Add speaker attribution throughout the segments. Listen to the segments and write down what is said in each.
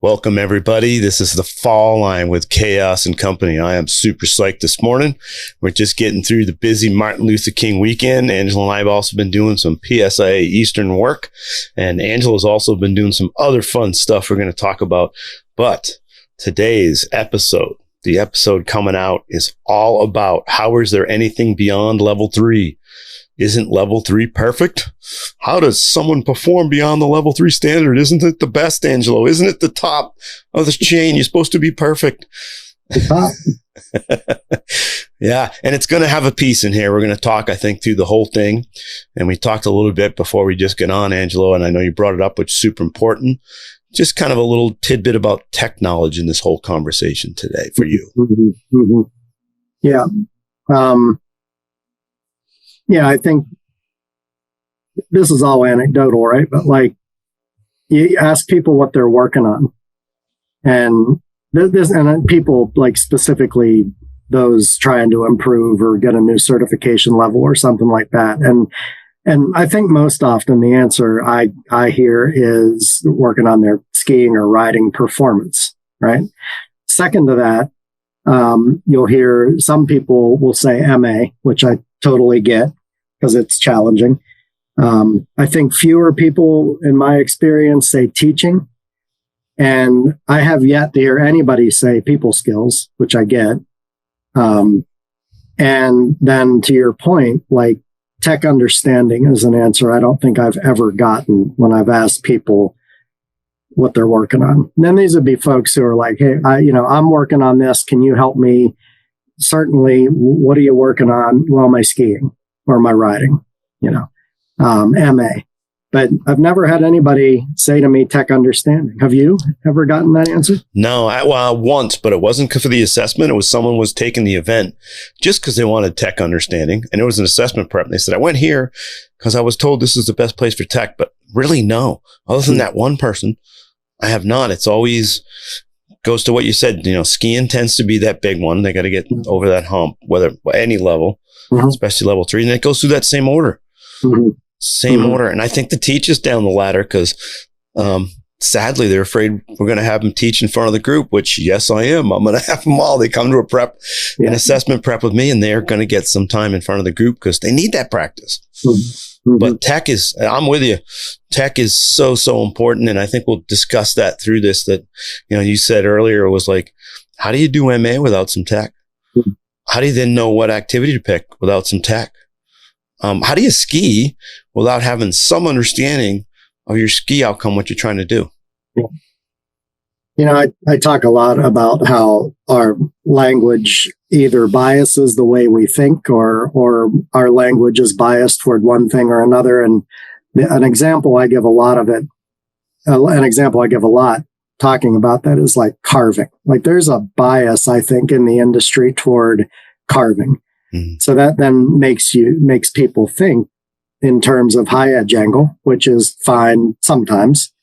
Speaker 1: Welcome, everybody. This is the Fall Line with Chaos and Company. I am super psyched this morning. We're just getting through the busy Martin Luther King weekend. Angela and I have also been doing some PSIA Eastern work, and Angela's also been doing some other fun stuff we're going to talk about. But today's episode, the episode coming out, is all about how is there anything beyond level 3? Isn't level 3 perfect? How does someone perform beyond the level 3 standard? Isn't it the best, Angelo? Isn't it the top of the chain? You're supposed to be perfect. Yeah. And it's going to have a piece in here. We're going to talk, I think, through the whole thing. And we talked a little bit before we just get on, Angelo, and I know you brought it up, which is super important. Just kind of a little tidbit about tech knowledge in this whole conversation today for you.
Speaker 2: Mm-hmm. Mm-hmm. Yeah. Yeah, I think this is all anecdotal, right? But like, you ask people what they're working on, and and people like specifically those trying to improve or get a new certification level or something like that. And I think most often the answer I hear is working on their skiing or riding performance, right? Second to that, you'll hear some people will say MA, which I totally get because it's challenging. I think fewer people in my experience say teaching, and I have yet to hear anybody say people skills, which I get. And then to your point, like tech understanding is an answer I don't think I've ever gotten when I've asked people what they're working on. And then these would be folks who are like, hey, I'm working on this. Can you help me? Certainly. What are you working on? Well, my skiing or my riding, MA. But I've never had anybody say to me tech understanding. Have you ever gotten that answer?
Speaker 1: No, once, but it wasn't for the assessment. It was someone was taking the event just because they wanted tech understanding. And it was an assessment prep. And they said, I went here because I was told this is the best place for tech. But really, no. Other than that one person, I have not. It's always goes to what you said. Skiing tends to be that big one. They got to get over that hump, whether any level, especially level 3. And it goes through that same order. Same order. And I think the teachers down the ladder, because sadly, they're afraid we're going to have them teach in front of the group, which, yes, I am. I'm going to have them all. They come to a prep, an assessment prep with me, and they're going to get some time in front of the group because they need that practice. But tech is, I'm with you. Tech is so, so important. And I think we'll discuss that through this, that, you said earlier, it was like, how do you do MA without some tech? How do you then know what activity to pick without some tech? How do you ski without having some understanding of your ski outcome, what you're trying to do?
Speaker 2: I talk a lot about how our language either biases the way we think or our language is biased toward one thing or another. And an example I give a lot talking about that is like carving. Like there's a bias, I think, in the industry toward carving. So that then makes people think in terms of high edge angle, which is fine sometimes.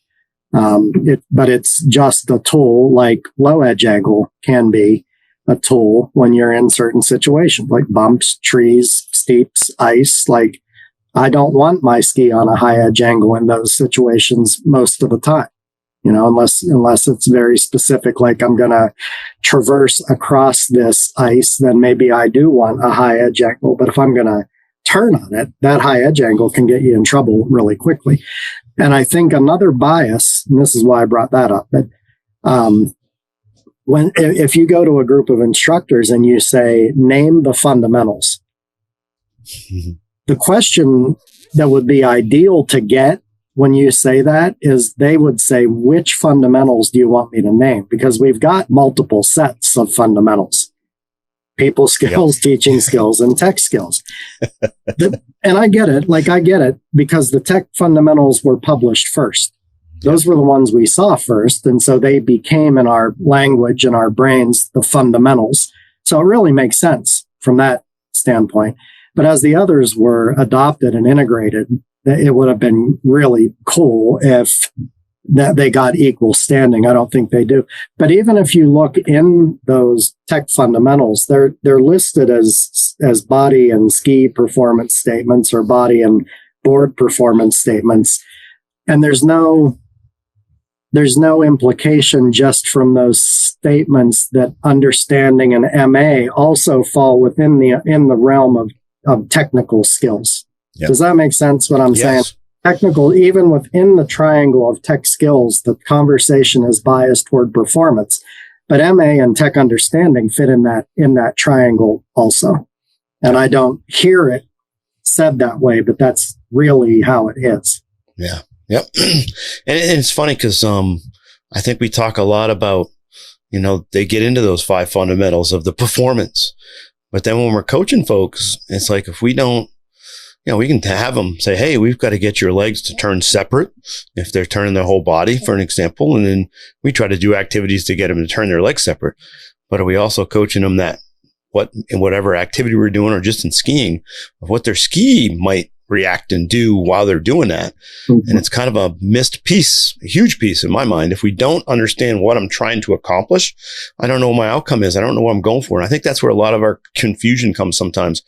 Speaker 2: But it's just a tool, like low edge angle can be a tool when you're in certain situations, like bumps, trees, steeps, ice. Like I don't want my ski on a high edge angle in those situations most of the time. Unless it's very specific, like I'm going to traverse across this ice, then maybe I do want a high edge angle. But if I'm going to turn on it, that high edge angle can get you in trouble really quickly. And I think another bias, and this is why I brought that up, but if you go to a group of instructors and you say, name the fundamentals, the question that would be ideal to get when you say that is they would say, which fundamentals do you want me to name? Because we've got multiple sets of fundamentals, people skills, teaching skills, and tech skills. And I get it because the tech fundamentals were published first. Those were the ones we saw first. And so they became in our language and our brains, the fundamentals. So it really makes sense from that standpoint. But as the others were adopted and integrated, it would have been really cool if that they got equal standing. I don't think they do. But even if you look in those tech fundamentals, they're listed as body and ski performance statements or body and board performance statements. And there's no there's no implication just from those statements that understanding and MA also fall within in the realm of technical skills. Yep. Does that make sense what I'm saying? Technical, even within the triangle of tech skills, the conversation is biased toward performance. But MA and tech understanding fit in that triangle also. And I don't hear it said that way, but that's really how it is.
Speaker 1: Yeah. Yep. And it's funny because I think we talk a lot about, they get into those 5 fundamentals of the performance. But then when we're coaching folks, it's like if we don't, we can have them say, hey, we've got to get your legs to turn separate if they're turning their whole body, for an example. And then we try to do activities to get them to turn their legs separate. But are we also coaching them that in whatever activity we're doing or just in skiing, of what their ski might react and do while they're doing that? Mm-hmm. And it's kind of a missed piece, a huge piece in my mind. If we don't understand what I'm trying to accomplish, I don't know what my outcome is. I don't know what I'm going for. And I think that's where a lot of our confusion comes sometimes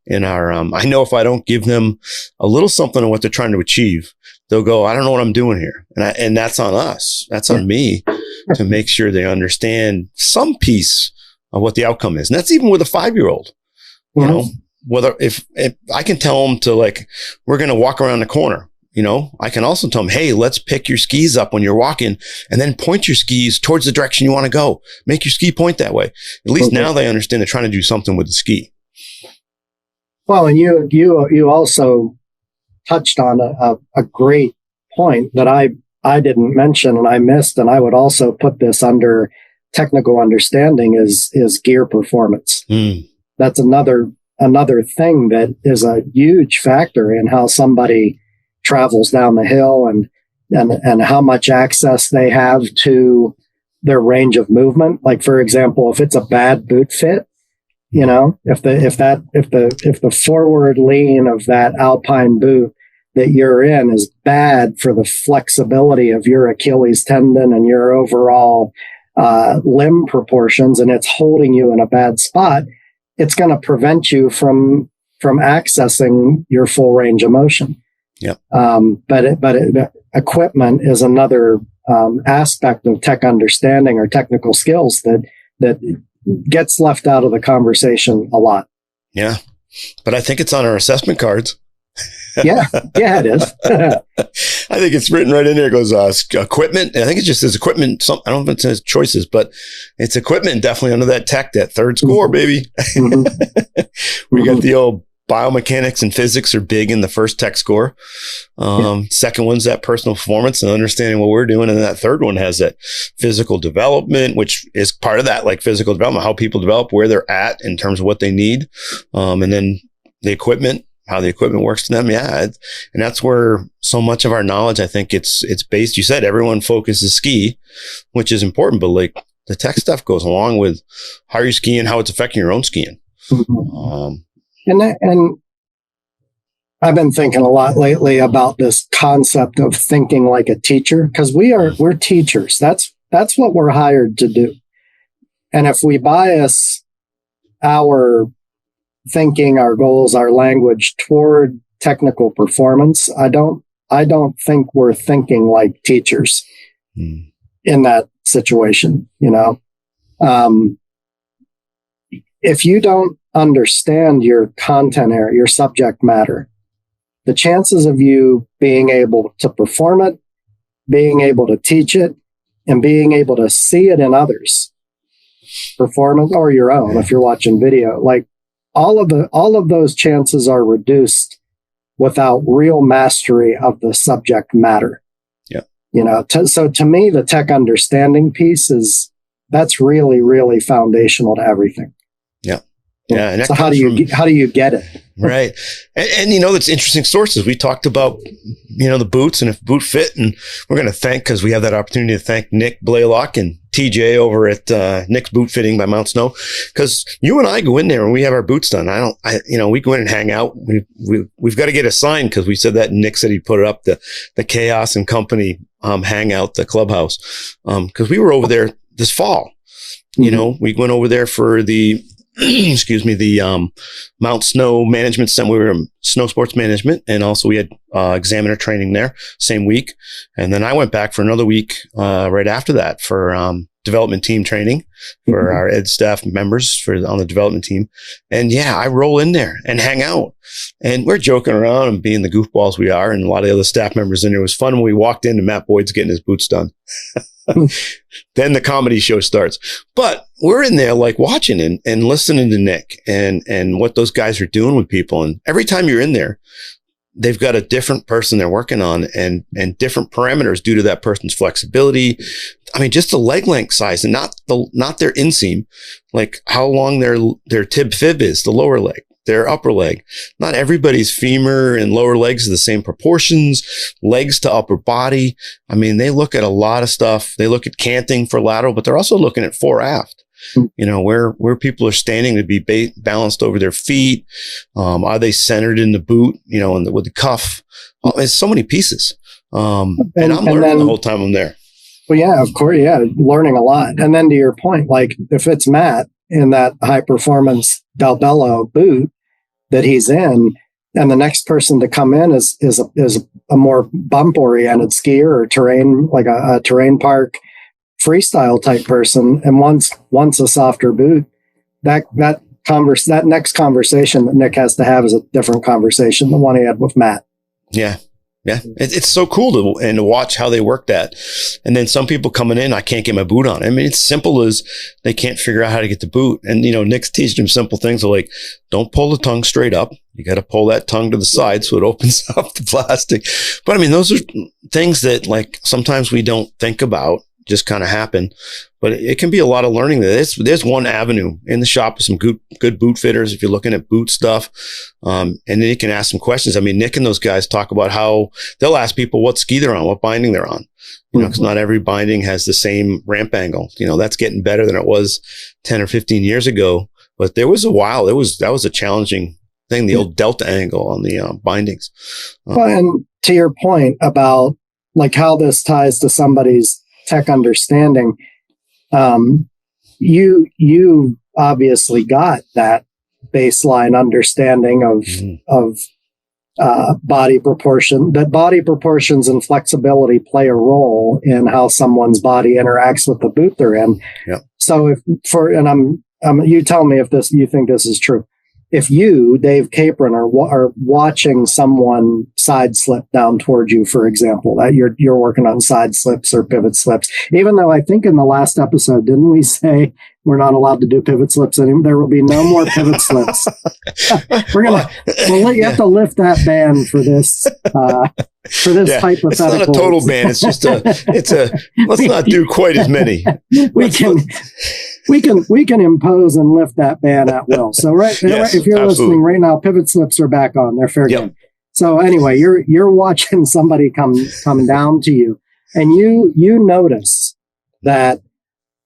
Speaker 1: in our, I know if I don't give them a little something of what they're trying to achieve, they'll go, I don't know what I'm doing here. And that's on us. That's on me to make sure they understand some piece of what the outcome is. And that's even with a 5-year-old, whether if I can tell them to we're going to walk around the corner, I can also tell them, hey, let's pick your skis up when you're walking and then point your skis towards the direction you want to go. Make your ski point that way. At least now they understand they're trying to do something with the ski.
Speaker 2: Well, and you also touched on a great point that I didn't mention and I missed, and I would also put this under technical understanding is gear performance. That's another thing that is a huge factor in how somebody travels down the hill and how much access they have to their range of movement. Like, for example, if it's a bad boot fit, if the forward lean of that alpine boot that you're in is bad for the flexibility of your Achilles tendon and your overall limb proportions, and it's holding you in a bad spot, it's going to prevent you from accessing your full range of motion.
Speaker 1: Yep.
Speaker 2: But equipment is another aspect of tech understanding or technical skills that gets left out of the conversation a lot.
Speaker 1: Yeah. But I think it's on our assessment cards.
Speaker 2: Yeah, it is.
Speaker 1: I think it's written right in there. It goes equipment. I think it just says equipment. I don't know if it says choices, but it's equipment definitely under that tech, that third score, baby. Mm-hmm. We got the old biomechanics and physics are big in the first tech score. Second one's that personal performance and understanding what we're doing. And that third one has that physical development, which is part of that, like physical development, how people develop, where they're at in terms of what they need. And then the equipment, how the equipment works to them. Yeah. And that's where so much of our knowledge, I think it's based. You said everyone focuses ski, which is important, but like the tech stuff goes along with how you're skiing, how it's affecting your own skiing.
Speaker 2: Mm-hmm. And I've been thinking a lot lately about this concept of thinking like a teacher, because we're teachers. That's what we're hired to do. And if we bias our thinking, our goals, our language toward technical performance, I don't think we're thinking like teachers in that situation. If you don't understand your content area, your subject matter, the chances of you being able to perform it, being able to teach it, and being able to see it in others, performance or your own, if you're watching video, like all of those chances are reduced without real mastery of the subject matter.
Speaker 1: Yeah.
Speaker 2: So to me, the tech understanding piece that's really, really foundational to everything.
Speaker 1: Yeah. Yeah. And
Speaker 2: so how do you get it?
Speaker 1: Right. And that's interesting sources. We talked about, the boots and if boot fit, and we're going to thank, because we have that opportunity to thank Nick Blaylock and TJ over at Nick's Boot Fitting by Mount Snow, because you and I go in there and we have our boots done. We go in and hang out. We've got to get a sign, because we said that, and Nick said he'd put it up, the Chaos and Company hangout, the clubhouse, because we were over there this fall. We went over there for the excuse me, the Mount Snow Management Center. We were in snow sports management, and also we had examiner training there same week. And then I went back for another week right after that for development team training for our ed staff members on the development team. And yeah, I roll in there and hang out, and we're joking around and being the goofballs we are. And a lot of the other staff members in there. It was fun when we walked in and Matt Boyd's getting his boots done. Then the comedy show starts. But we're in there like watching and listening to Nick and what those guys are doing with people. And every time you're in there, they've got a different person they're working on and different parameters due to that person's flexibility. I mean, just the leg length size and not their inseam, like how long their tib fib is, the lower leg, their upper leg. Not everybody's femur and lower legs are the same proportions, legs to upper body. I mean, they look at a lot of stuff. They look at canting for lateral, but they're also looking at fore aft. You know, where people are standing to be balanced over their feet. Are they centered in the boot, you know, with the cuff? It's so many pieces. And I'm learning the whole time I'm there.
Speaker 2: Well, yeah, of course. Yeah. Learning a lot. And then to your point, like if it's Matt in that high performance Dalbello boot that he's in, and the next person to come in is a more bump oriented skier or terrain, like a terrain park freestyle type person, and once a softer boot, that next conversation that Nick has to have is a different conversation than one he had with Matt.
Speaker 1: Yeah. It's so cool to watch how they work that. And then some people coming in, I can't get my boot on. I mean, it's simple as they can't figure out how to get the boot. And, you know, Nick's teaching them simple things like, don't pull the tongue straight up. You got to pull that tongue to the side so it opens up the plastic. But I mean, those are things that like sometimes we don't think about, just kind of happen, but it can be a lot of learning. There's one avenue in the shop with some good boot fitters if you're looking at boot stuff. And then you can ask some questions. I mean, Nick and those guys talk about how they'll ask people what ski they're on, what binding they're on. You know, because not every binding has the same ramp angle. You know, that's getting better than it was 10 or 15 years ago. But there was a while, that was a challenging thing, the old delta angle on the bindings.
Speaker 2: Well, and to your point about like how this ties to somebody's tech understanding, you obviously got that baseline understanding of body proportion, that body proportions and flexibility play a role in how someone's body interacts with the boot they're in.
Speaker 1: Yeah.
Speaker 2: So you tell me if you think this is true. If you, Dave Capron, are watching someone side slip down towards you, for example, that you're working on side slips or pivot slips, even though I think in the last episode, didn't we say we're not allowed to do pivot slips anymore? There will be no more pivot slips. You have to lift that ban for this hypothetical.
Speaker 1: It's not a total ban. It's just let's not do quite as many.
Speaker 2: We can impose and lift that ban at will. So if you're
Speaker 1: absolutely
Speaker 2: listening right now, pivot slips are back on. They're fair game. So anyway, you're watching somebody come down to you, and you notice that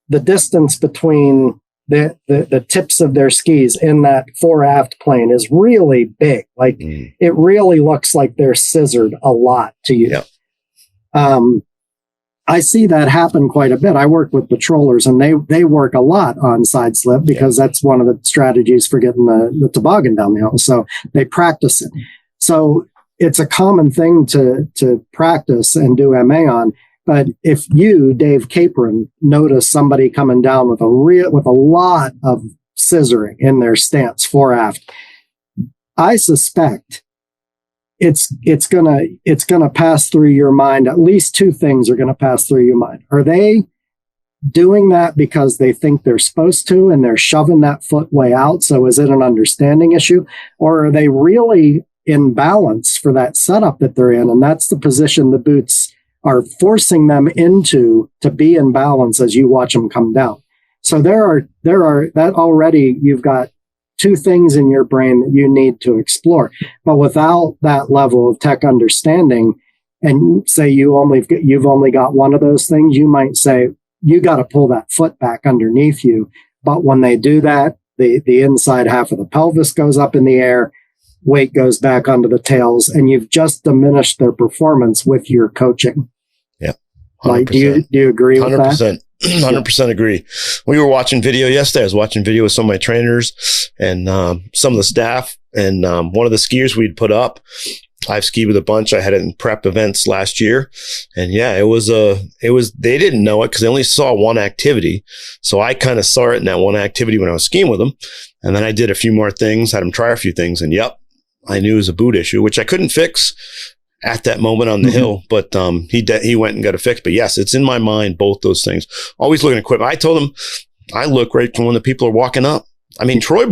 Speaker 2: the distance between the tips of their skis in that fore aft plane is really big. Like it really looks like they're scissored a lot to you. Yep. I see that happen quite a bit. I work with patrollers, and they work a lot on side slip because that's one of the strategies for getting the toboggan down the hill. So they practice it. So it's a common thing to practice and do MA on. But if you, Dave Capron, notice somebody coming down with a lot of scissoring in their stance fore aft, I suspect it's gonna pass through your mind. At least two things are gonna pass through your mind. Are they doing that because they think they're supposed to and they're shoving that foot way out? So is it an understanding issue, or are they really in balance for that setup that they're in? And that's the position the boots are forcing them into, to be in balance as you watch them come down. So there are that already you've got two things in your brain that you need to explore. But without that level of tech understanding, and say you've only got one of those things, you might say you got to pull that foot back underneath you. But when they do that, the inside half of the pelvis goes up in the air, weight goes back onto the tails, and you've just diminished their performance with your coaching.
Speaker 1: Yeah. 100%.
Speaker 2: Like, do you agree with 100%.
Speaker 1: That? 100% agree. We were watching video yesterday. I was watching video with some of my trainers and some of the staff. And one of the skiers we'd put up, I've skied with a bunch. I had it in prep events last year. And yeah, they didn't know it because they only saw one activity. So I kind of saw it in that one activity when I was skiing with them. And then I did a few more things, had them try a few things. And yep, I knew it was a boot issue, which I couldn't fix at that moment on the hill, but he went and got it fixed. But yes, it's in my mind, both those things. Always looking at equipment. I told him I look right from when the people are walking up. I mean, Troy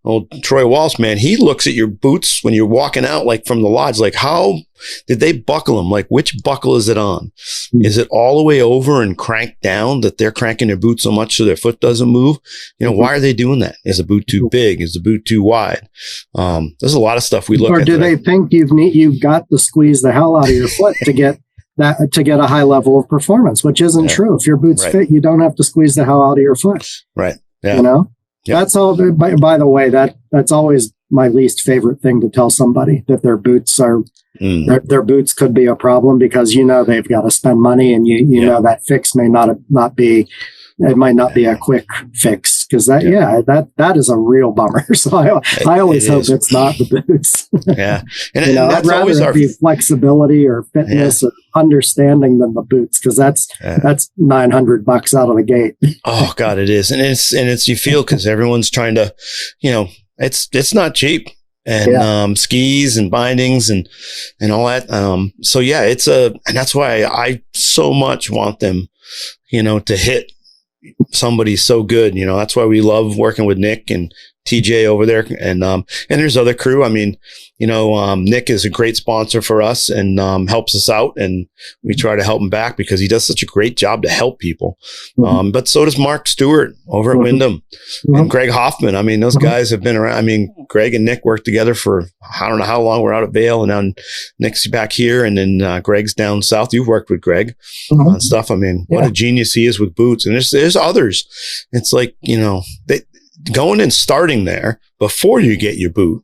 Speaker 1: Walsh, man, he looks at your boots when you're walking out, like from the lodge, like how did they buckle them? Like which buckle is it on? Is it all the way over and cranked down that they're cranking their boot so much so their foot doesn't move? Why are they doing that? Is the boot too big? Is the boot too wide? There's a lot of stuff we look at.
Speaker 2: Or do they think you've got to squeeze the hell out of your foot to get a high level of performance, which isn't true. If your boots fit, you don't have to squeeze the hell out of your foot.
Speaker 1: Right. Yeah.
Speaker 2: Yep. That's all. By the way, that's always my least favorite thing to tell somebody, that their boots are their boots could be a problem, because they've got to spend money, and you know that fix may not be. It might not be a quick fix, because that is a real bummer. So I always hope it's not the boots.
Speaker 1: Yeah, and that's
Speaker 2: I'd rather
Speaker 1: always our
Speaker 2: flexibility or fitness or understanding than the boots, because that's $900 out of the gate.
Speaker 1: Oh God, it is, and it's you feel, because everyone's trying to, it's not cheap. And skis and bindings and all that. So yeah, and that's why I so much want them, to hit somebody so good. That's why we love working with Nick and TJ over there. And there's other crew. I mean, Nick is a great sponsor for us and helps us out, and we try to help him back because he does such a great job to help people. But so does Mark Stewart over at Wyndham and Greg Hoffman. I mean, those guys have been around. I mean, Greg and Nick worked together for, I don't know how long. We're out at Vail, and now Nick's back here, and then Greg's down south. You've worked with Greg on stuff. I mean, what a genius he is with boots. And there's others. It's like, they going and starting there before you get your boot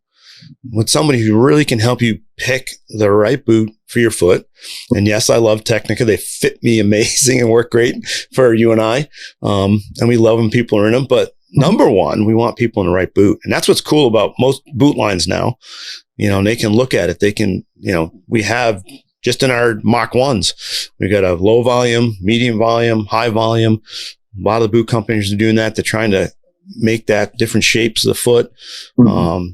Speaker 1: with somebody who really can help you pick the right boot for your foot. And yes, I love Technica. They fit me amazing and work great for you and I. And we love when people are in them. But number one, we want people in the right boot. And that's what's cool about most boot lines now. They can look at it. They can, we have just in our Mach 1s, we got a low volume, medium volume, high volume. A lot of the boot companies are doing that. They're trying to make that different shapes of the foot,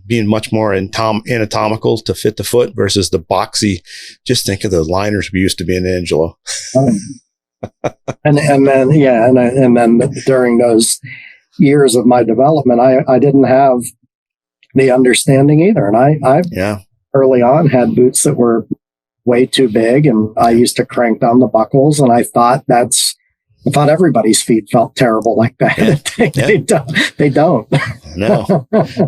Speaker 1: being much more anatomical to fit the foot versus the boxy. Just think of the liners we used to be in Angelo. and then during those years of my development, I didn't have the understanding either. And I early on had boots that were way too big, and I used to crank down the buckles, and I thought everybody's feet felt terrible like that. They don't. No.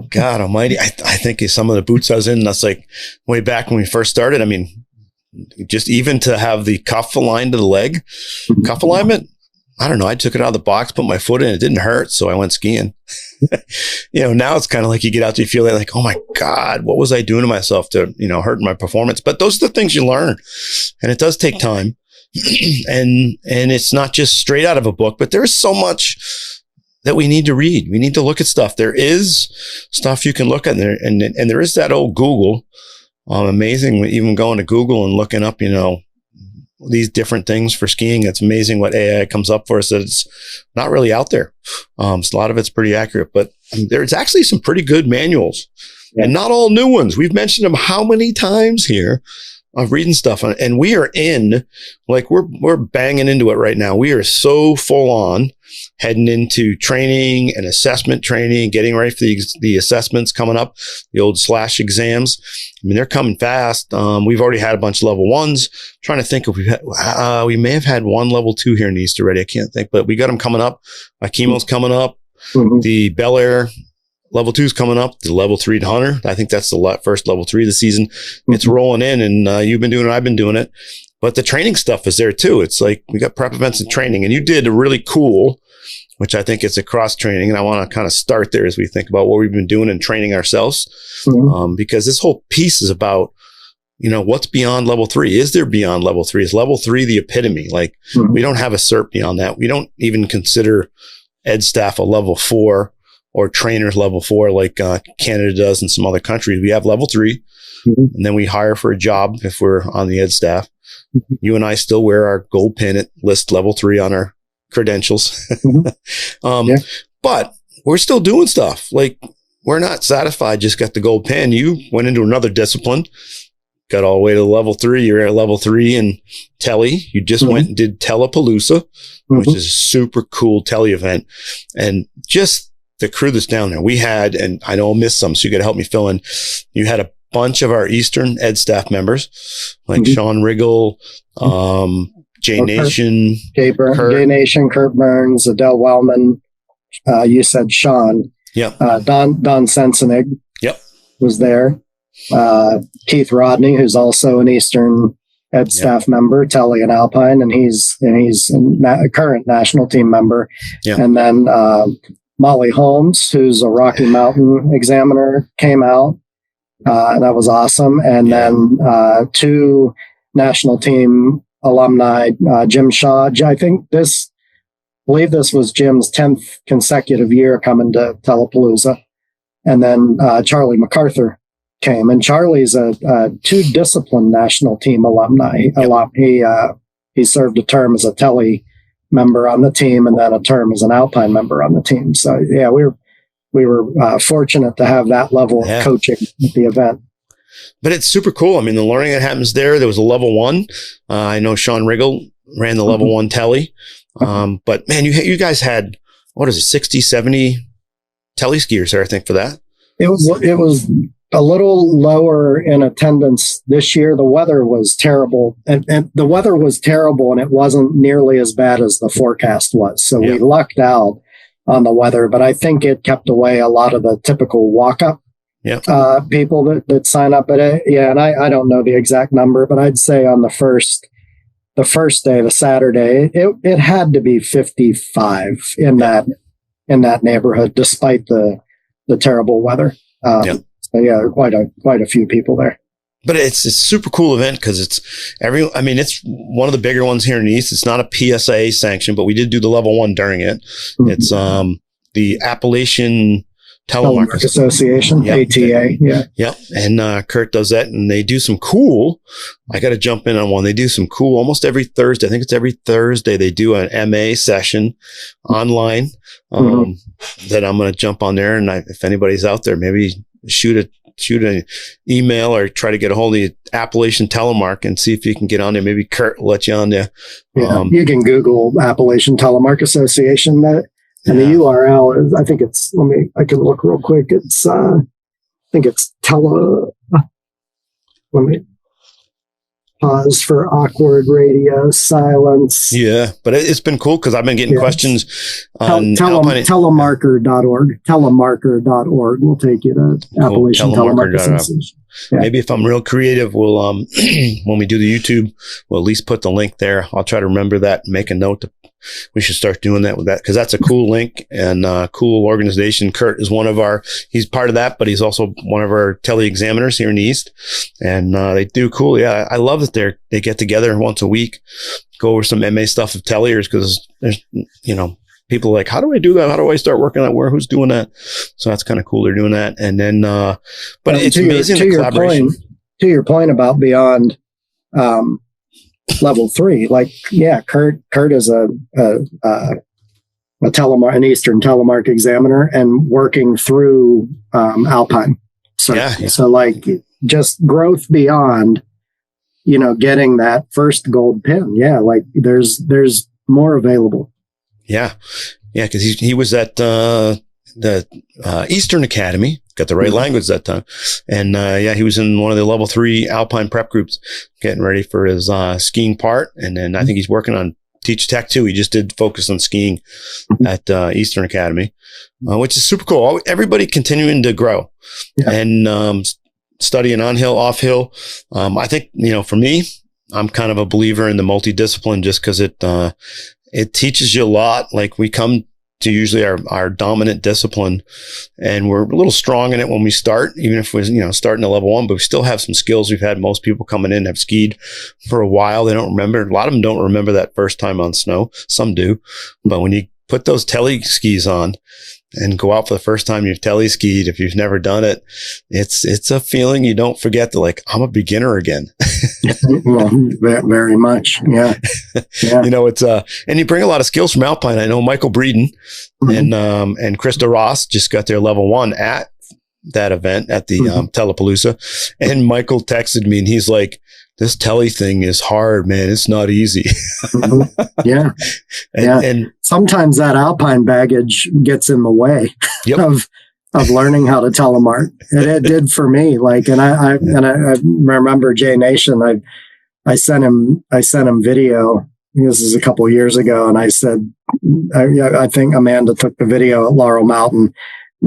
Speaker 1: God almighty. I think some of the boots I was in, that's like way back when we first started. I mean, just even to have the cuff aligned to the leg, cuff alignment, I don't know. I took it out of the box, put my foot in, it didn't hurt. So I went skiing. Now it's kind of like you get out there, you feel like, oh my God, what was I doing to myself to, hurting my performance? But those are the things you learn, and it does take time. And it's not just straight out of a book, but there's so much that we need to read. We need to look at stuff. There is stuff you can look at there, and there is that old Google. Amazing, even going to Google and looking up, these different things for skiing. It's amazing what AI comes up for us that it's not really out there. So a lot of it's pretty accurate, but there's actually some pretty good manuals, and not all new ones. We've mentioned them how many times here of reading stuff, and we are we're banging into it right now. We are so full on heading into training and assessment training, getting ready for the assessments coming up, the old / exams. I mean, they're coming fast. We've already had a bunch of level 1s. Trying to think if we may have had one level 2 here in the East already. I can't think, but we got them coming up. Chemo's coming up. The Bel Air level 2 is coming up. The level 3 to Hunter. I think that's the first level 3 of the season. It's rolling in, and you've been doing it. I've been doing it. But the training stuff is there too. It's like we got prep events and training, and you did a really cool, which I think it's a cross training. And I want to kind of start there as we think about what we've been doing and training ourselves. Because this whole piece is about, what's beyond level 3? Is there beyond level 3? Is level 3 the epitome? Like, we don't have a cert beyond that. We don't even consider ed staff a level 4 or trainers level 4 like Canada does in some other countries. We have level 3, and then we hire for a job if we're on the ed staff. You and I still wear our gold pin at list level 3 on our credentials. But we're still doing stuff. Like, we're not satisfied, just got the gold pin. You went into another discipline, got all the way to level 3. You're at level 3 in tele. You just went and did Telepalooza, which is a super cool tele event. And just the crew that's down there, we had, and I know I'll miss some, so you got to help me fill in. You had a bunch of our Eastern ed staff members, like Sean Riggle, Jay Nation,
Speaker 2: Jay Nation, Kurt Burns, Adele Wellman. You said Sean.
Speaker 1: Yep.
Speaker 2: Don Sensenig.
Speaker 1: Yep.
Speaker 2: Was there. Keith Rodney, who's also an Eastern ed staff member, Telly and Alpine, and he's a current national team member. Yep. And then Molly Holmes, who's a Rocky Mountain examiner, came out. And that was awesome. And then 2 national team alumni, Jim Shaw. I believe this was Jim's 10th consecutive year coming to Telepalooza. And then Charlie MacArthur came. And Charlie's a 2-discipline national team alumni. He served a term as a tele member on the team and then a term as an Alpine member on the team. So, yeah, we were fortunate to have that level of coaching at the event.
Speaker 1: But it's super cool. I mean, the learning that happens there was a level 1. I know Sean Riggle ran the level 1 tele. But man, you guys had, 60, 70 tele skiers there, I think, for that. It
Speaker 2: was a little lower in attendance this year. The weather was terrible, and the weather was terrible, and it wasn't nearly as bad as the forecast was. So we lucked out on the weather, but I think it kept away a lot of the typical walk-up people that sign up at it. Yeah, and I don't know the exact number, but I'd say on the first day, the Saturday, it had to be 55 in that neighborhood, despite the terrible weather. So yeah, quite a few people there.
Speaker 1: But it's a super cool event because it's one of the bigger ones here in the East. It's not a PSA sanction, but we did do the level 1 during it. It's the Appalachian Telemark
Speaker 2: Association, ATA.
Speaker 1: Yep. And Kurt does that, and they do some cool. I got to jump in on one. They do some cool almost every Thursday. I think it's every Thursday they do an MA session online that I'm going to jump on there. And if anybody's out there, maybe shoot an email or try to get a hold of the Appalachian Telemark and see if you can get on there. Maybe Kurt will let you on there.
Speaker 2: You can Google Appalachian Telemark Association. And the URL is, I think it's, I can look real quick. It's, I think it's let me pause for awkward radio silence.
Speaker 1: Yeah, but it's been cool because I've been getting questions on
Speaker 2: telemarker.org. Telemarker.org will take you to Appalachian Telemark Association. Yeah.
Speaker 1: Maybe if I'm real creative, we'll when we do the YouTube, we'll at least put the link there. I'll try to remember that and make a note. We should start doing that with that because that's a cool link and cool organization. Kurt is he's part of that, but he's also one of our tele examiners here in the East, and they do cool. Yeah, I love that they get together once a week, go over some MA stuff of teliers because there's people are like, how do I do that? How do I start working on who's doing that? So that's kind of cool. They're doing that. And then, but it's amazing the collaboration.
Speaker 2: To your point about beyond level 3, Kurt is an Eastern telemark examiner and working through Alpine. So just growth beyond, getting that first gold pin. Yeah, there's more available.
Speaker 1: Yeah. Yeah. Cause he was at, the Eastern Academy, got the right language that time. And, he was in one of the level 3 Alpine prep groups getting ready for his, skiing part. And then I think he's working on Teach Tech too. He just did focus on skiing at, Eastern Academy, which is super cool. Everybody continuing to grow and, studying on hill, off hill. I think, for me, I'm kind of a believer in the multidiscipline just cause it teaches you a lot. Like we come usually our dominant discipline. And we're a little strong in it when we start, even if we're, starting at level 1, but we still have some skills. We've had most people coming in have skied for a while. They don't remember. A lot of them don't remember that first time on snow. Some do. But when you put those tele skis on and go out for the first time you've tele skied, if you've never done it, it's a feeling you don't forget, that I'm a beginner again.
Speaker 2: Well, very much. Yeah.
Speaker 1: It's and you bring a lot of skills from Alpine. I know Michael Breeden and Krista Ross just got their level 1 at that event at the Telepalooza. And Michael texted me and he's like, this tele thing is hard, man. It's not easy.
Speaker 2: Yeah. And sometimes that Alpine baggage gets in the way of learning how to telemark. It did for me. And I remember Jay Nation. I sent him video. This is a couple of years ago, and I said, I think Amanda took the video at Laurel Mountain.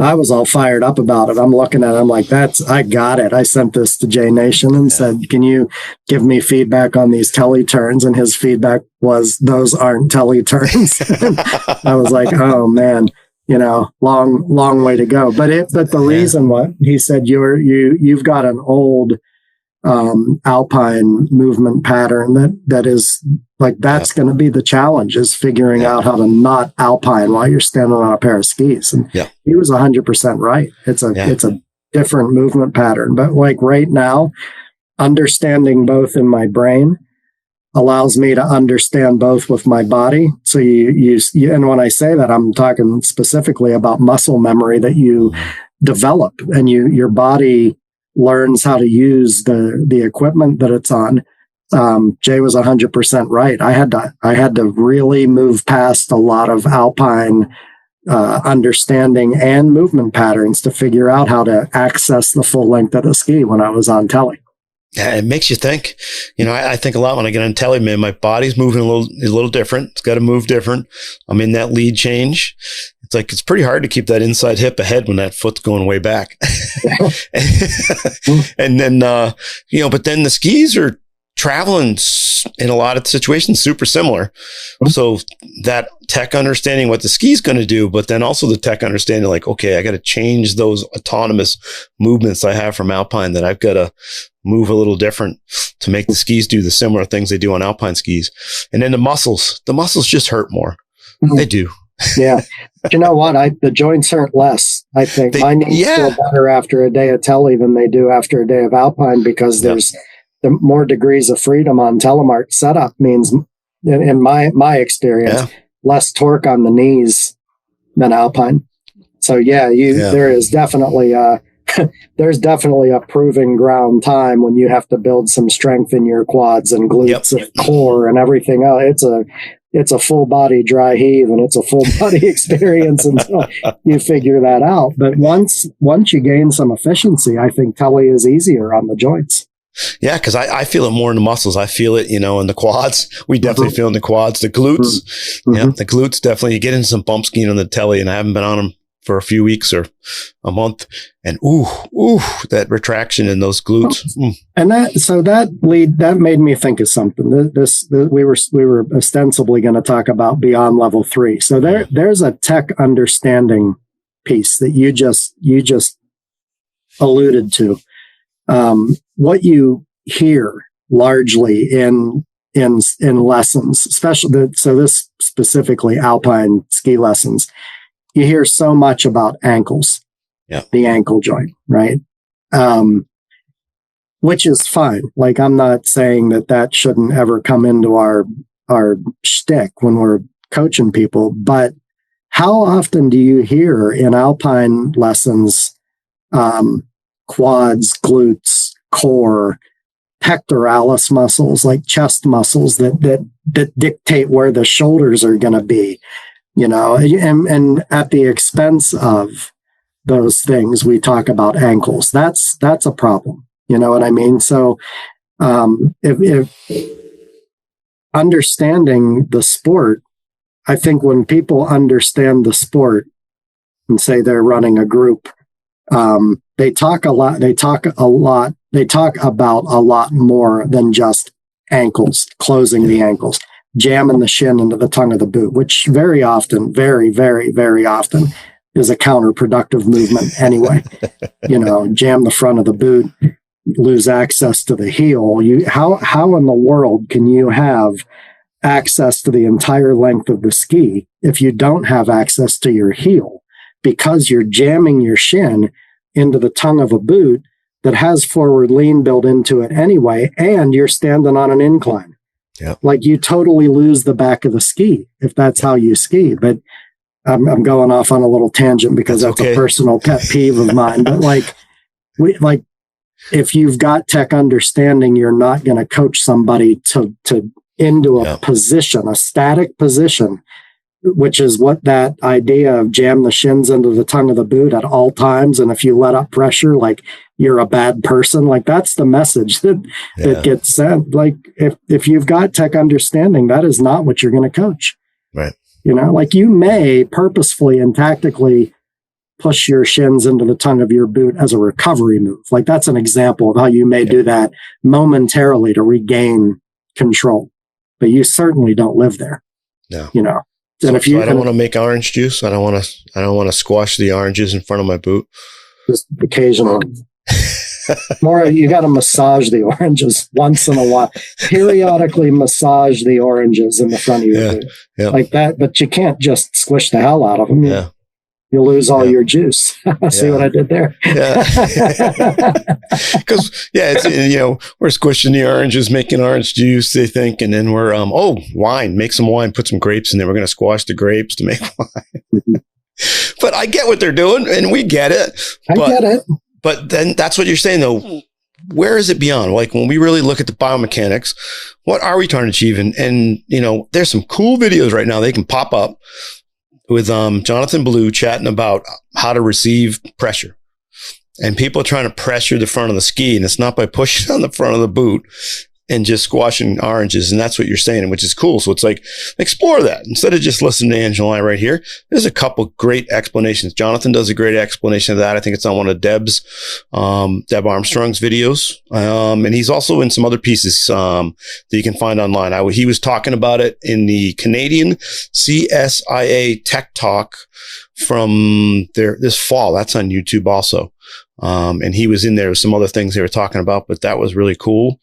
Speaker 2: I was all fired up about it. I'm looking at it. I'm like, I got it. I sent this to Jay Nation and said, can you give me feedback on these tele turns? And his feedback was, those aren't tele turns. I was like, oh man, long way to go. But the reason what he said, you've got an old Alpine movement pattern that is that's going to be the challenge, is figuring out how to not Alpine while you're standing on a pair of skis. And he was 100% right. It's a different movement pattern, but right now, understanding both in my brain allows me to understand both with my body. So you and when I say that, I'm talking specifically about muscle memory that you develop, and your body learns how to use the equipment that it's on. Jay was 100% right. I had to really move past a lot of Alpine understanding and movement patterns to figure out how to access the full length of the ski when I was on tele.
Speaker 1: Yeah, it makes you think. I think a lot when I get on tele, man. My body's moving a little different. It's got to move different. I'm in that lead change. It's pretty hard to keep that inside hip ahead when that foot's going way back. And then, but then the skis are traveling in a lot of situations super similar. So that tech understanding what the ski's going to do, but then also the tech understanding okay, I got to change those autonomous movements I have from Alpine, that I've got to move a little different to make the skis do the similar things they do on Alpine skis. And then the muscles just hurt more. They do.
Speaker 2: Yeah. But you know what? The joints hurt less. I think my knees feel better after a day of tele than they do after a day of Alpine, because there's the more degrees of freedom on telemark setup means, in my experience, less torque on the knees than Alpine. So there is definitely there's definitely a proving ground time when you have to build some strength in your quads and glutes and core and everything else. It's a full body dry heave, and it's a full body experience until you figure that out. But once you gain some efficiency, I think tele is easier on the joints.
Speaker 1: Yeah, because I feel it more in the muscles. I feel it, in the quads. We definitely feel in the quads. The glutes, the glutes definitely. You get in some bump skiing on the tele, and I haven't been on them for a few weeks or a month, and that retraction in those glutes.
Speaker 2: And that made me think of something. We were ostensibly going to talk about beyond level 3. So there's a tech understanding piece that you just alluded to. What you hear largely in lessons, especially this specifically Alpine ski lessons, you hear so much about ankles, the ankle joint, right? Which is fine. I'm not saying that shouldn't ever come into our shtick when we're coaching people, but how often do you hear in Alpine lessons, quads, glutes, core, pectoralis muscles, like chest muscles that dictate where the shoulders are going to be, and at the expense of those things, we talk about ankles. That's a problem. You know what I mean? So, if understanding the sport, I think when people understand the sport and say they're running a group, they talk about a lot more than just ankles, closing the ankles. jamming the shin into the tongue of the boot, which very often, very, very, very often is a counterproductive movement anyway. Jam the front of the boot, lose access to the heel. How in the world can you have access to the entire length of the ski if you don't have access to your heel? Because you're jamming your shin into the tongue of a boot that has forward lean built into it anyway, and you're standing on an incline.
Speaker 1: Yeah.
Speaker 2: Like you totally lose the back of the ski if that's how you ski. But I'm going off on a little tangent because that's okay. A personal pet peeve of mine. But if you've got tech understanding, you're not going to coach somebody to into a position, a static position, which is what that idea of jam the shins into the tongue of the boot at all times. And if you let up pressure, like you're a bad person, like that's the message that gets sent. Like if you've got tech understanding, that is not what you're going to coach.
Speaker 1: Right.
Speaker 2: Like you may purposefully and tactically push your shins into the tongue of your boot as a recovery move. Like that's an example of how you may do that momentarily to regain control, but you certainly don't live there.
Speaker 1: No.
Speaker 2: And
Speaker 1: so I don't want to make orange juice. I don't want to squash the oranges in front of my boot.
Speaker 2: Just occasionally. More, you got to massage the oranges once in a while. Periodically massage the oranges in the front of your boot. Yeah. Like that, but you can't just squish the hell out of them.
Speaker 1: Yeah.
Speaker 2: You'll lose all your juice. See what I did there?
Speaker 1: Yeah. Because, we're squishing the oranges, making orange juice, they think. And then we're, wine, make some wine, put some grapes in there. We're going to squash the grapes to make wine. But I get what they're doing, and we get it.
Speaker 2: I get it.
Speaker 1: But then that's what you're saying, though. Where is it beyond? Like when we really look at the biomechanics, what are we trying to achieve? And there's some cool videos right now. They can pop up with Jonathan Blue chatting about how to receive pressure. And people are trying to pressure the front of the ski, and it's not by pushing on the front of the boot and just squashing oranges. And that's what you're saying, which is cool. So it's like, explore that. Instead of just listening to Angelo and I right here, there's a couple great explanations. Jonathan does a great explanation of that. I think it's on one of Deb Armstrong's videos. And he's also in some other pieces that you can find online. He was talking about it in the Canadian CSIA Tech Talk from this fall. That's on YouTube also. And he was in there with some other things they were talking about, but that was really cool.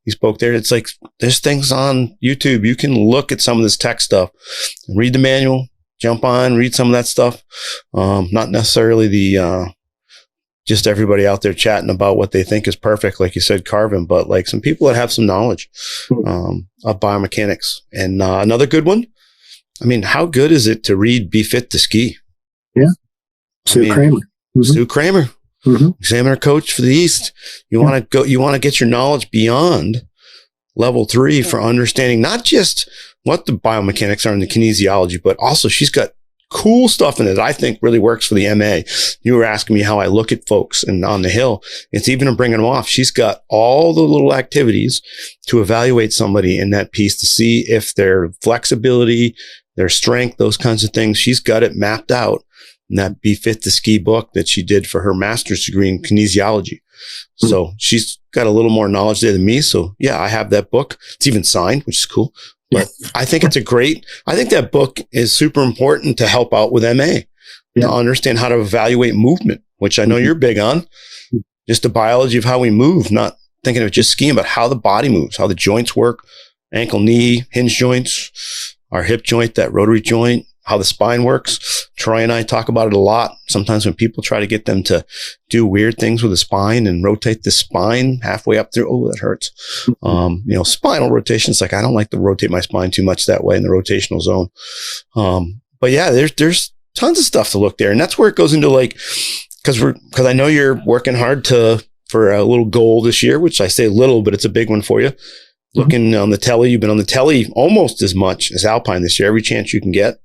Speaker 1: He spoke there. It's like, there's things on YouTube. You can look at some of this tech stuff, read the manual, jump on, read some of that stuff. Not necessarily just everybody out there chatting about what they think is perfect. Like you said, Carvin, but like some people that have some knowledge, of biomechanics. And, another good one. I mean, how good is it to read Be Fit to Ski?
Speaker 2: Yeah. Sue Kramer.
Speaker 1: Mm-hmm. Sue Kramer. Mm-hmm. Examiner coach for the East. You want to get your knowledge beyond level 3 for understanding not just what the biomechanics are in the kinesiology, but also she's got cool stuff in it that I think really works for the MA. You were asking me how I look at folks and on the hill. It's even bringing them off. She's got all the little activities to evaluate somebody in that piece to see if their flexibility, their strength, those kinds of things. She's got it mapped out. And that Be Fit to Ski book that she did for her master's degree in kinesiology. So she's got a little more knowledge there than me. So yeah, I have that book. It's even signed, which is cool. But I think I think that book is super important to help out with MA, to understand how to evaluate movement, which I know you're big on. Just the biology of how we move, not thinking of just skiing, but how the body moves, how the joints work, ankle, knee, hinge joints, our hip joint, that rotary joint, how the spine works. Troy and I talk about it a lot. Sometimes when people try to get them to do weird things with the spine and rotate the spine halfway up through, that hurts. Spinal rotation. It's like, I don't like to rotate my spine too much that way in the rotational zone. But yeah, there's tons of stuff to look there. And that's where it goes into like, cause I know you're working hard for a little goal this year, which I say little, but it's a big one for you. Looking on the telly, you've been on the telly almost as much as Alpine this year. Every chance you can get.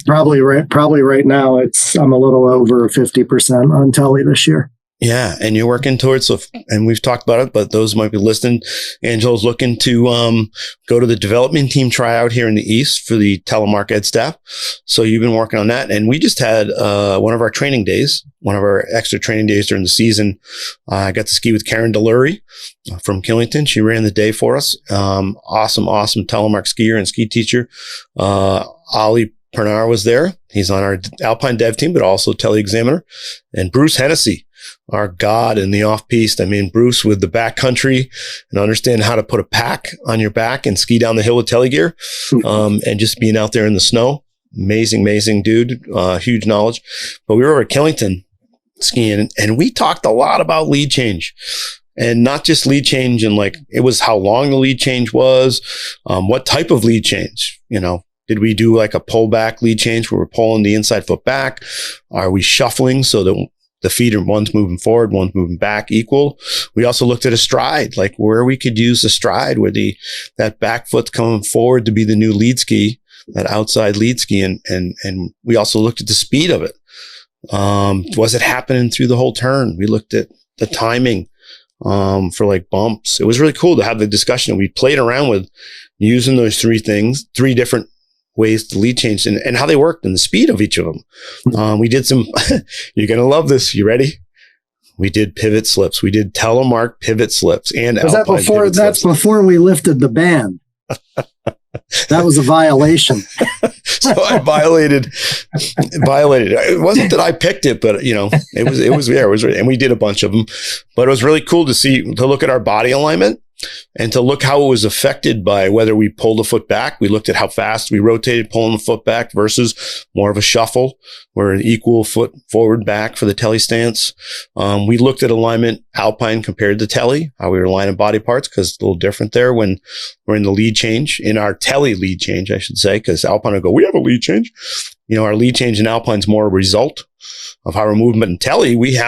Speaker 2: Probably right now, I'm a little over 50% on telly this year.
Speaker 1: Yeah, and you're working towards, and we've talked about it, but those might be listening. Angelo's looking to go to the development team tryout here in the East for the telemark ed staff. So you've been working on that. And we just had one of our training days, one of our extra training days during the season. I got to ski with Karen Delury from Killington. She ran the day for us. Awesome telemark skier and ski teacher. Ollie Pernar was there. He's on our Alpine dev team, but also tele examiner. And Bruce Hennessy, our god in the off-piste. I mean, Bruce with the backcountry and understand how to put a pack on your back and ski down the hill with telegear, and just being out there in the snow. Amazing dude. Huge knowledge. But we were at Killington skiing, and we talked a lot about lead change. And not just lead change, and like, it was how long the lead change was, what type of lead change, Did we do like a pullback lead change where we're pulling the inside foot back? Are we shuffling so that the feet are one's moving forward, one's moving back equal? We also looked at a stride, like where we could use the stride where that back foot's coming forward to be the new lead ski, that outside lead ski. And we also looked at the speed of it. Was it happening through the whole turn? We looked at the timing, for like bumps. It was really cool to have the discussion. We played around with using those three different ways to lead change and how they worked and the speed of each of them. We did some, you're going to love this. You ready? We did pivot slips. We did telemark pivot slips and
Speaker 2: was that before, that's before we lifted the ban. That was a violation.
Speaker 1: So I violated. It wasn't that I picked it, but it was there. And we did a bunch of them, but it was really cool to look at our body alignment and to look how it was affected by whether we pulled a foot back. We looked at how fast we rotated pulling the foot back versus more of a shuffle or an equal foot forward back for the tele stance. We looked at alignment Alpine compared to tele, how we were aligning body parts, because it's a little different there when we're in the lead change, in our tele lead change, I should say, because Alpine will go, we have a lead change. Our lead change in Alpine's more a result of how we're moving, but in tele, we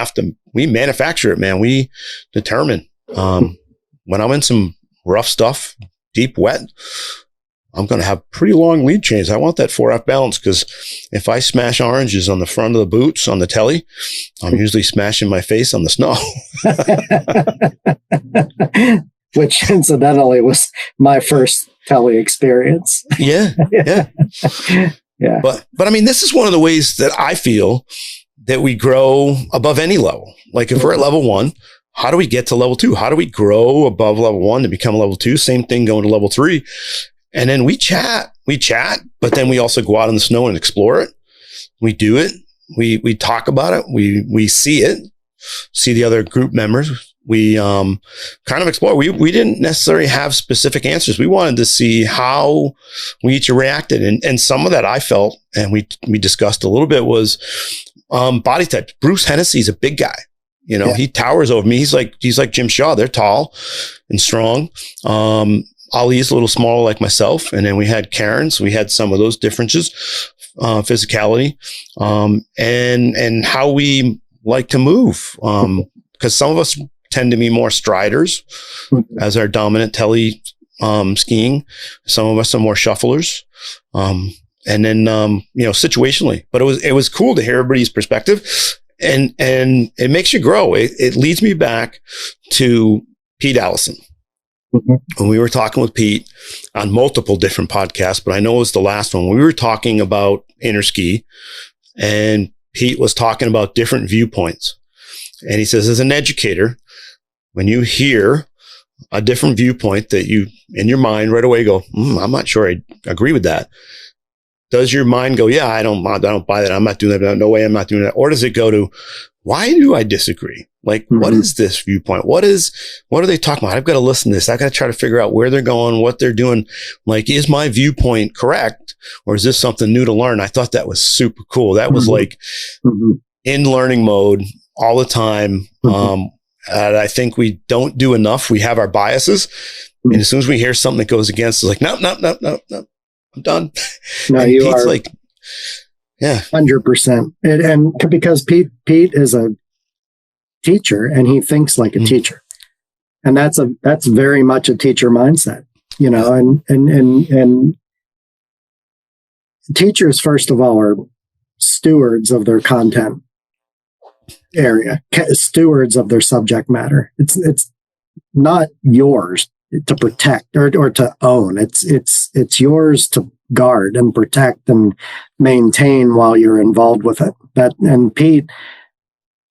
Speaker 1: manufacture it, man. We determine, when I'm in some rough stuff, deep wet, I'm going to have pretty long lead chains. I want that 4F balance, because if I smash oranges on the front of the boots on the telly, I'm usually smashing my face on the snow.
Speaker 2: Which incidentally was my first telly experience.
Speaker 1: Yeah.
Speaker 2: Yeah.
Speaker 1: But I mean, this is one of the ways that I feel that we grow above any level. Like if we're at level 1, how do we get to level 2? How do we grow above level 1 to become level 2? Same thing going to level 3. And then we chat, but then we also go out in the snow and explore it. We do it. We talk about it. We see it, see the other group members. We kind of explore. We didn't necessarily have specific answers. We wanted to see how we each reacted. And some of that I felt, and we discussed a little bit, was body types. Bruce Hennessy's a big guy. He towers over me. He's like Jim Shaw. They're tall and strong. Ali's a little smaller like myself. And then we had Karen's. We had some of those differences, physicality, and how we like to move. Because some of us tend to be more striders as our dominant tele skiing. Some of us are more shufflers. And then, situationally, but it was cool to hear everybody's perspective. And it makes you grow. It leads me back to Pete Allison. Mm-hmm. When we were talking with Pete on multiple different podcasts, but I know it was the last one, we were talking about interski, and Pete was talking about different viewpoints. And he says, as an educator, when you hear a different viewpoint that you, in your mind right away go, I'm not sure I agree with that. Does your mind go, yeah, I don't buy that. I'm not doing that. No way I'm not doing that. Or does it go to, why do I disagree? Like, what is this viewpoint? What are they talking about? I've got to listen to this. I've got to try to figure out where they're going, what they're doing. Like, is my viewpoint correct? Or is this something new to learn? I thought that was super cool. That was like in learning mode all the time. And I think we don't do enough. We have our biases. And as soon as we hear something that goes against, it's like, no. I'm done.
Speaker 2: No,
Speaker 1: and
Speaker 2: you
Speaker 1: Pete's
Speaker 2: are
Speaker 1: like, yeah,
Speaker 2: 100%. And because Pete is a teacher and he thinks like a teacher, and that's very much a teacher mindset, and teachers, first of all, are stewards of their content. area, stewards of their subject matter. It's not yours to protect or to own. It's yours to guard and protect and maintain while you're involved with it. And Pete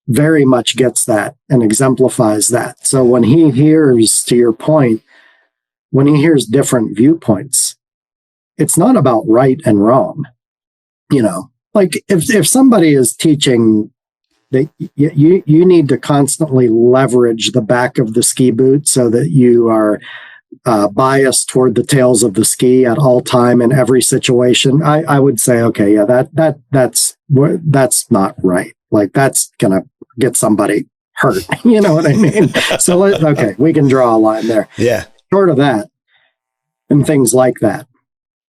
Speaker 2: very much gets that and exemplifies that. So when he hears, to your point, when he hears different viewpoints, it's not about right and wrong. Like if somebody is teaching that you need to constantly leverage the back of the ski boot so that you are biased toward the tails of the ski at all time in every situation, I would say, okay, yeah, that's not right. Like that's gonna get somebody hurt. You know what I mean? So okay, we can draw a line there.
Speaker 1: Yeah.
Speaker 2: Short of that, and things like that,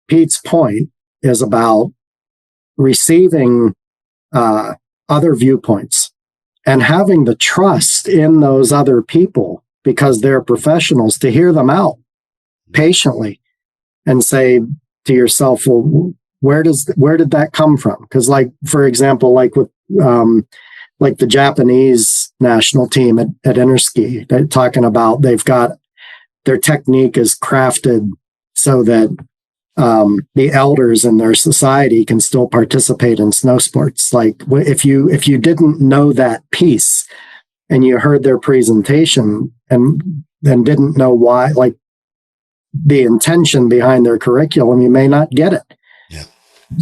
Speaker 2: Pete's point is about receiving other viewpoints and having the trust in those other people because they're professionals to hear them out patiently and say to yourself, well, where did that come from? Because like, for example, like with like the Japanese national team at Interski, they're talking about they've got their technique is crafted so that the elders in their society can still participate in snow sports. Like if you didn't know that piece and you heard their presentation and then didn't know why, like the intention behind their curriculum, you may not get it.
Speaker 1: Yeah.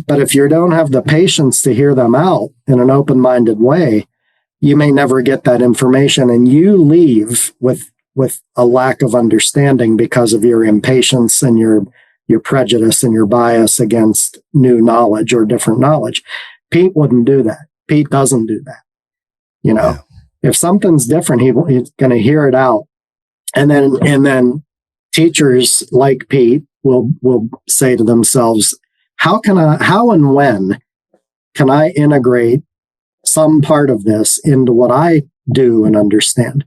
Speaker 2: But if you don't have the patience to hear them out in an open-minded way, you may never get that information and you leave with a lack of understanding because of your impatience and your prejudice and your bias against new knowledge or different knowledge. Pete wouldn't do that. Pete doesn't do that.
Speaker 1: Yeah.
Speaker 2: If something's different, he's going to hear it out. And then teachers like Pete will say to themselves, how and when can I integrate some part of this into what I do and understand?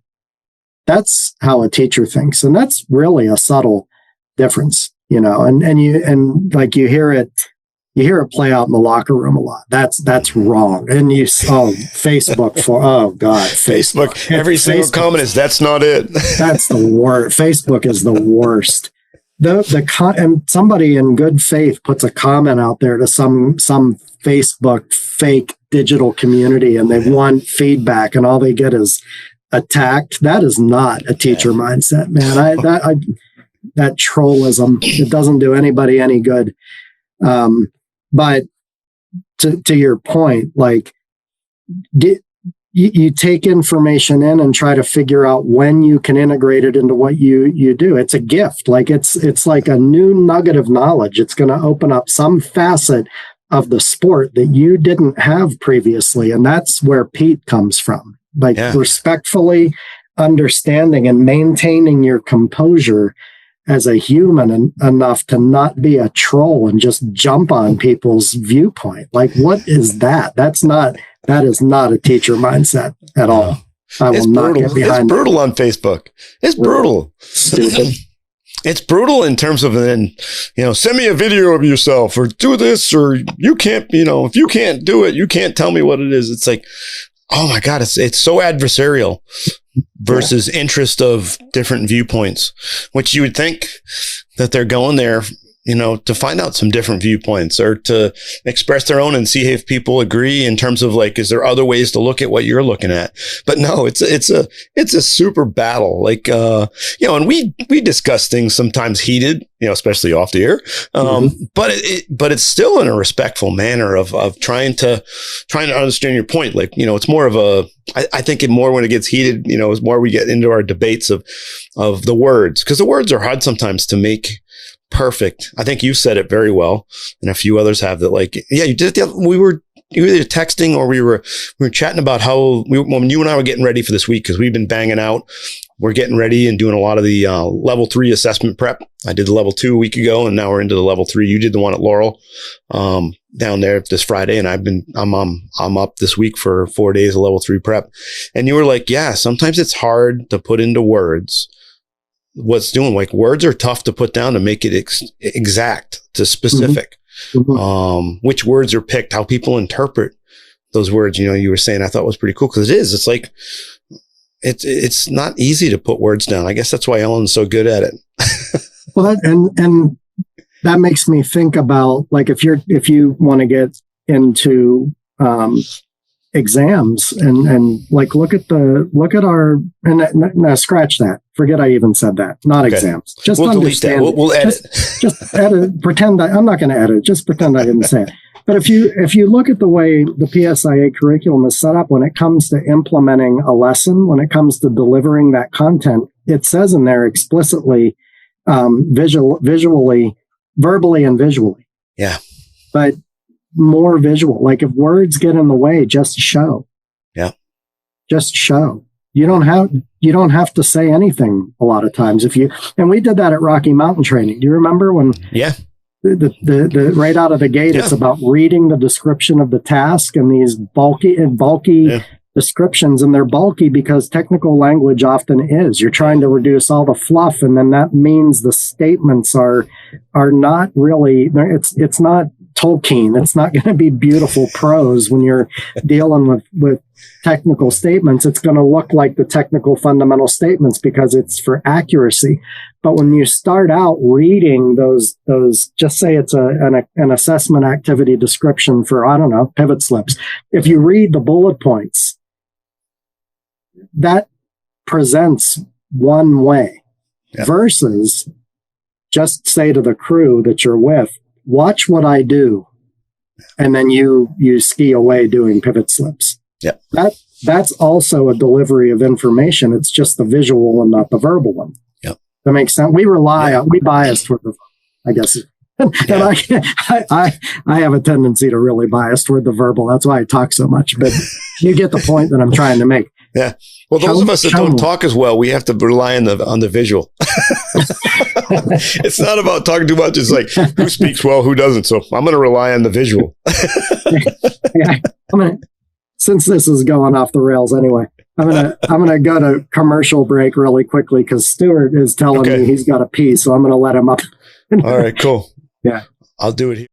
Speaker 2: That's how a teacher thinks. And that's really a subtle difference. And like you hear it play out in the locker room a lot. That's wrong. And Facebook Facebook.
Speaker 1: Every single comment is that's not it.
Speaker 2: That's the worst. Facebook is the worst. And somebody in good faith puts a comment out there to some Facebook fake digital community and they want feedback and all they get is attacked. That is not a teacher mindset, man. That trollism, it doesn't do anybody any good. But to your point, like you take information in and try to figure out when you can integrate it into what you do. It's a gift. Like it's like a new nugget of knowledge. It's going to open up some facet of the sport that you didn't have previously. And that's where Pete comes from. Like respectfully understanding and maintaining your composure as a human enough to not be a troll and just jump on people's viewpoint. Like, what is that? That is not a teacher mindset at all. I will not get behind
Speaker 1: It's brutal on Facebook. It's brutal.
Speaker 2: Stupid.
Speaker 1: It's brutal in terms of then, send me a video of yourself or do this, or you can't, if you can't do it, you can't tell me what it is. It's like, oh my God, it's so adversarial versus interest of different viewpoints, which you would think that they're going there, to find out some different viewpoints or to express their own and see if people agree in terms of like, is there other ways to look at what you're looking at? But no, it's a super battle. Like, and we discuss things sometimes heated, especially off the air. But it's still in a respectful manner of trying to understand your point. Like, it's more of I think it more when it gets heated, is more we get into our debates of the words, because the words are hard sometimes to make perfect. I think you said it very well, and a few others have that. Like, yeah, you did. We were either texting or we were chatting about how when you and I were getting ready for this week, because we've been banging out. We're getting ready and doing a lot of the level 3 assessment prep. I did the level 2 a week ago, and now we're into the level 3. You did the one at Laurel down there this Friday, and I'm up this week for 4 days of level 3 prep. And you were like, yeah, sometimes it's hard to put into words what's doing. Like, words are tough to put down to make it exact to specific. Which words are picked, how people interpret those words, you were saying, I thought was pretty cool, because it is. It's like, it's not easy to put words down. I guess that's why Ellen's so good at it.
Speaker 2: Well, and that makes me think about, like, if you want to get into exams and like look at our, and now scratch that. Forget I even said that. Not okay. Exams. Just
Speaker 1: we'll
Speaker 2: understand.
Speaker 1: We'll edit.
Speaker 2: Just edit. Pretend I'm not going to edit. Just pretend I didn't say it. But if you look at the way the PSIA curriculum is set up when it comes to implementing a lesson, when it comes to delivering that content, it says in there explicitly, visually, verbally and visually.
Speaker 1: Yeah.
Speaker 2: But more visual. Like if words get in the way, just show.
Speaker 1: Yeah.
Speaker 2: Just show. You don't have to say anything a lot of times. And we did that at Rocky Mountain Training. Do you remember when?
Speaker 1: Yeah.
Speaker 2: The right out of the gate, yeah. It's about reading the description of the task and these bulky yeah. descriptions, and they're bulky because technical language often is. You're trying to reduce all the fluff, and then that means the statements are not really. It's not Tolkien. It's not going to be beautiful prose when you're dealing with technical statements. It's going to look like the technical fundamental statements because it's for accuracy. But when you start out reading those, just say it's an assessment activity description for, I don't know, pivot slips. If you read the bullet points, that presents one way, yeah. Versus just say to the crew that you're with, watch what I do. And then you ski away doing pivot slips.
Speaker 1: Yeah.
Speaker 2: That's also a delivery of information. It's just the visual and not the verbal one.
Speaker 1: Yeah.
Speaker 2: That makes sense. We we bias toward the, I guess. And I have a tendency to really bias toward the verbal. That's why I talk so much. But you get the point that I'm trying to make.
Speaker 1: Yeah. Well, those of us that don't talk as well, we have to rely on the visual. It's not about talking too much. It's like who speaks well, who doesn't. So I'm going to rely on the visual.
Speaker 2: Yeah, since this is going off the rails anyway, I'm gonna go to commercial break really quickly because Stuart is telling me he's got to pee, so I'm gonna let him up.
Speaker 1: All right, cool.
Speaker 2: Yeah,
Speaker 1: I'll do it here.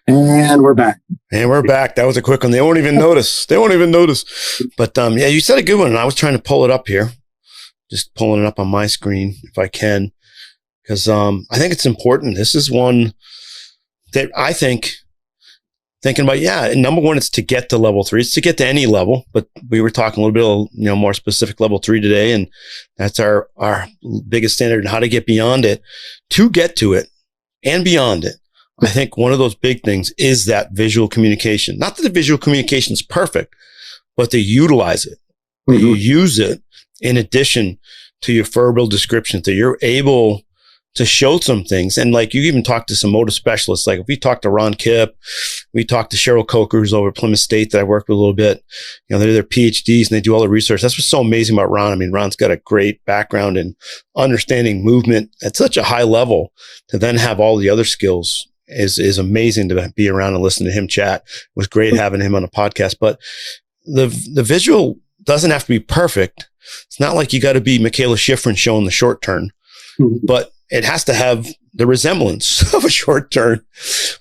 Speaker 2: And we're back.
Speaker 1: That was a quick one. They won't even notice. But yeah, you said a good one, and I was trying to pull it up here, just pulling it up on my screen if I can, because I think it's important. This is one that I think. Thinking about, number one, it's to get to level 3. It's to get to any level, but we were talking a little bit, more specific level 3 today. And that's our biggest standard and how to get beyond it. To get to it and beyond it, I think one of those big things is that visual communication. Not that the visual communication is perfect, but to utilize it. Mm-hmm. You use it in addition to your verbal descriptions, that you're able to show some things. And like you even talked to some motor specialists, like if we talked to Ron Kipp, we talked to Cheryl Coker, who's over at Plymouth State that I worked with a little bit. They're their PhDs and they do all the research. That's what's so amazing about Ron. I mean, Ron's got a great background in understanding movement at such a high level. To then have all the other skills is amazing to be around and listen to him chat. It was great having him on a podcast. But the visual doesn't have to be perfect. It's not like you got to be Michaela Schifrin showing the short turn, but it has to have the resemblance of a short turn.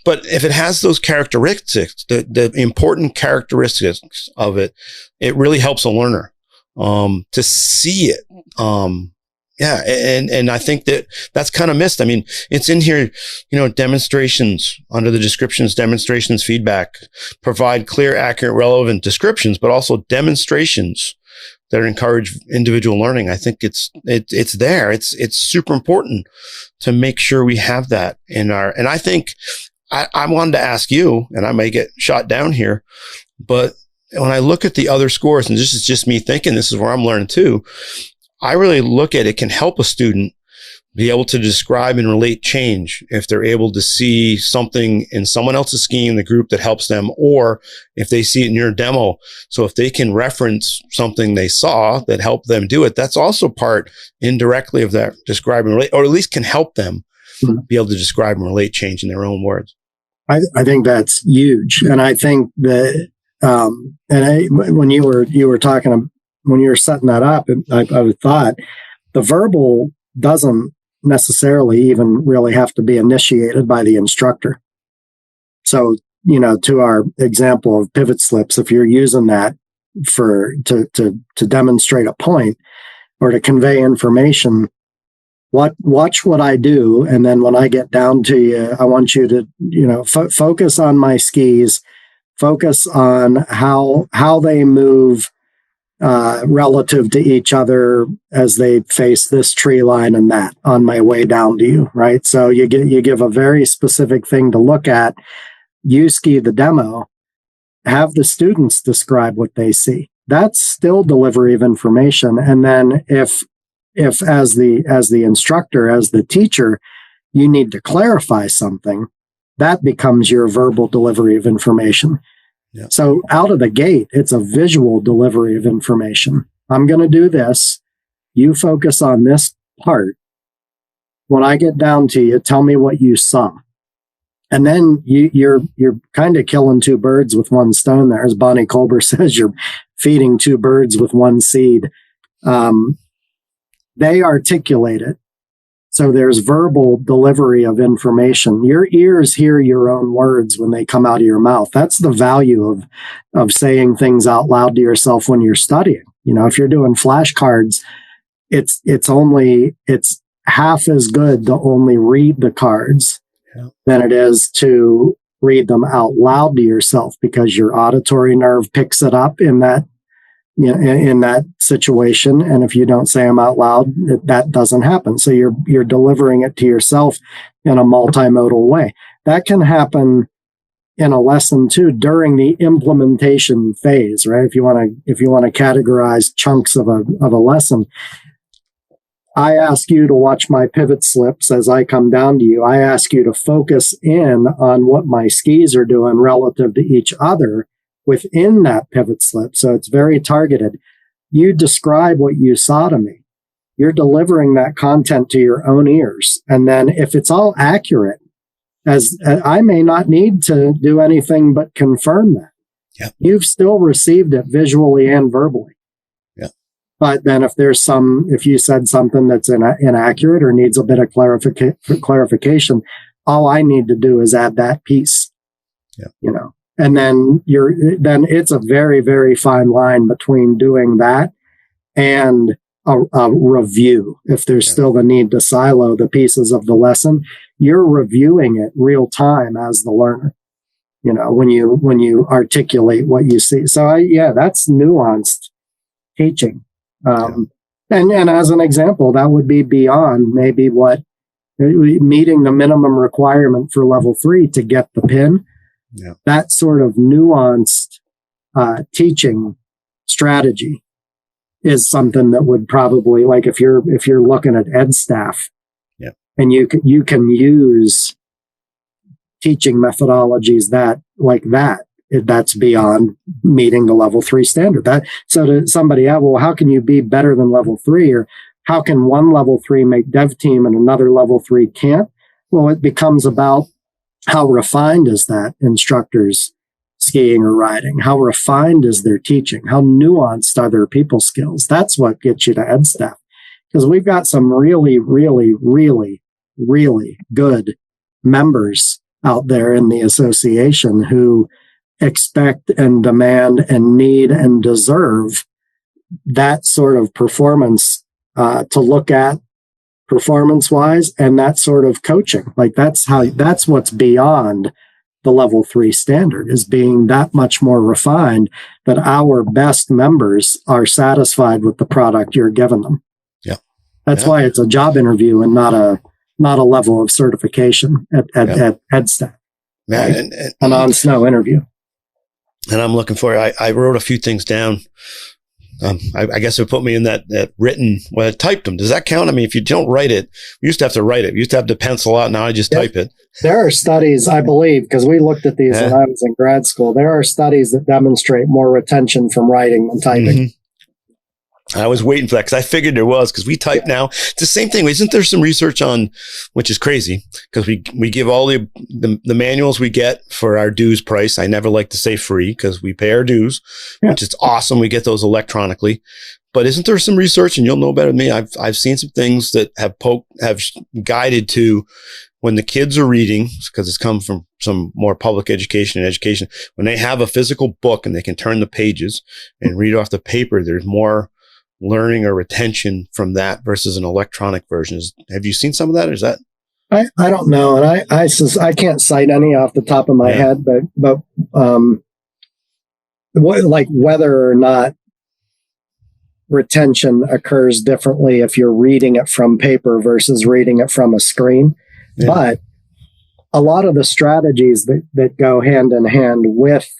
Speaker 1: But if it has those characteristics, the important characteristics of it, it really helps a learner to see it. And I think that's kind of missed. I mean, it's in here, demonstrations under the descriptions, demonstrations, feedback, provide clear, accurate, relevant descriptions, but also demonstrations that encourage individual learning. I think it's there. It's super important to make sure we have that in and I think I wanted to ask you, and I may get shot down here, but when I look at the other scores, and this is just me thinking, this is where I'm learning too, I really look at it can help a student be able to describe and relate change if they're able to see something in someone else's scheme, the group that helps them, or if they see it in your demo. So if they can reference something they saw that helped them do it, that's also part indirectly of that describe and relate, or at least can help them be able to describe and relate change in their own words.
Speaker 2: I think that's huge. And I think that, when you were talking, when you were setting that up, I thought the verbal doesn't necessarily even really have to be initiated by the instructor. So to our example of pivot slips, if you're using that to demonstrate a point or to convey information, watch what I do. And then when I get down to you, I want you to, focus on my skis, focus on how they move relative to each other as they face this tree line and that on my way down to you, right? So you give a very specific thing to look at. You ski the demo, have the students describe what they see. That's still delivery of information. And then if as the instructor, as the teacher, you need to clarify something, that becomes your verbal delivery of information. Yeah. So out of the gate, it's a visual delivery of information. I'm going to do this. You focus on this part. When I get down to you, tell me what you saw. And then you're kind of killing two birds with one stone there. As Bonnie Colbert says, you're feeding two birds with one seed. They articulate it. So there's verbal delivery of information. Your ears hear your own words when they come out of your mouth. That's the value of saying things out loud to yourself when you're studying. If you're doing flashcards, it's half as good to only read the cards than it is to read them out loud to yourself, because your auditory nerve picks it up in that situation. And if you don't say them out loud, that doesn't happen. So you're delivering it to yourself in a multimodal way. That can happen in a lesson too, during the implementation phase, right? If you want to categorize chunks of a lesson, I ask you to watch my pivot slips as I come down to you. I ask you to focus in on what my skis are doing relative to each other within that pivot slip. So it's very targeted. You describe what you saw to me. You're delivering that content to your own ears. And then if it's all accurate, as I may not need to do anything but confirm that. Yeah. You've still received it visually and verbally. Yeah. But then if you said something that's inaccurate or needs a bit of clarification, all I need to do is add that piece. Yeah. And then it's a very, very fine line between doing that and a review. If there's still the need to silo the pieces of the lesson, you're reviewing it real time as the learner, when you articulate what you see. So that's nuanced teaching. And as an example, that would be beyond maybe what meeting the minimum requirement for level 3 to get the pin. Yeah. That sort of nuanced teaching strategy is something that would probably, like if you're looking at ed staff, and you can use teaching methodologies that's beyond meeting the level 3 standard. So to somebody, how can you be better than level 3, or how can one level 3 make dev team and another level 3 can't? Well, it becomes about how refined is that instructor's skiing or riding? How refined is their teaching? How nuanced are their people skills? That's what gets you to ed staff. Because we've got some really, really, really, really good members out there in the association who expect and demand and need and deserve that sort of performance to look at performance-wise, and that sort of coaching. Like that's what's beyond the level 3 standard, is being that much more refined that our best members are satisfied with the product you're giving them. Yeah. That's why it's a job interview and not a level of certification at EdStat. Right? An on-snow interview.
Speaker 1: And I'm looking for it. I wrote a few things down. I guess it put me in that written, well, I typed them. Does that count? I mean, if you don't write it, we used to have to write it. We used to have to pencil out. Now I just type it.
Speaker 2: There are studies, I believe, because we looked at these when I was in grad school. There are studies that demonstrate more retention from writing than typing. Mm-hmm.
Speaker 1: I was waiting for that because I figured there was, because we type now. It's the same thing. Isn't there some research on, which is crazy, because we give all the manuals we get for our dues price. I never like to say free because we pay our dues, which is awesome. We get those electronically. But isn't there some research, and you'll know better than me, I've seen some things that have guided to when the kids are reading, because it's come from some more public education and education, when they have a physical book and they can turn the pages and read off the paper, there's more learning or retention from that versus an electronic version. Have you seen some of that? Or is that?
Speaker 2: I don't know. And I can't cite any off the top of my head, but like whether or not retention occurs differently if you're reading it from paper versus reading it from a screen. Yeah. But a lot of the strategies that go hand in hand with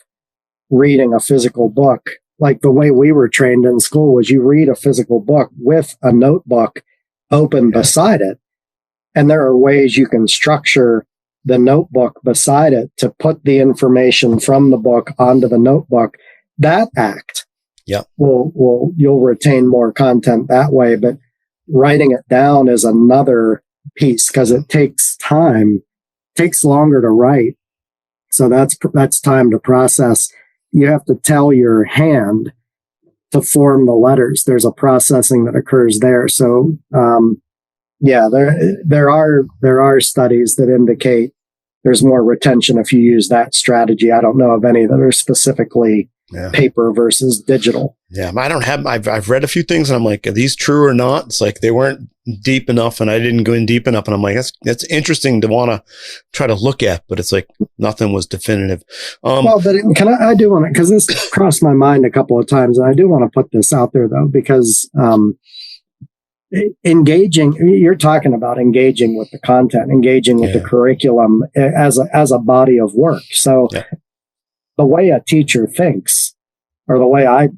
Speaker 2: reading a physical book, like the way we were trained in school, was you read a physical book with a notebook open beside it. And there are ways you can structure the notebook beside it to put the information from the book onto the notebook. That act you'll retain more content that way. But writing it down is another piece because it takes time, takes longer to write. So that's time to process. You have to tell your hand to form the letters. There's a processing that occurs there. So, there are studies that indicate there's more retention if you use that strategy. I don't know of any that are specifically paper versus digital. Yeah,
Speaker 1: I've read a few things and I'm like, are these true or not? It's like they weren't deep enough and I didn't go in deep enough. And I'm like, that's interesting to want to try to look at, but it's like nothing was definitive.
Speaker 2: But I do want to, because this crossed my mind a couple of times, and I do want to put this out there though, because engaging, you're talking about engaging with the content, engaging with the curriculum as a body of work. So the way a teacher thinks, or the way I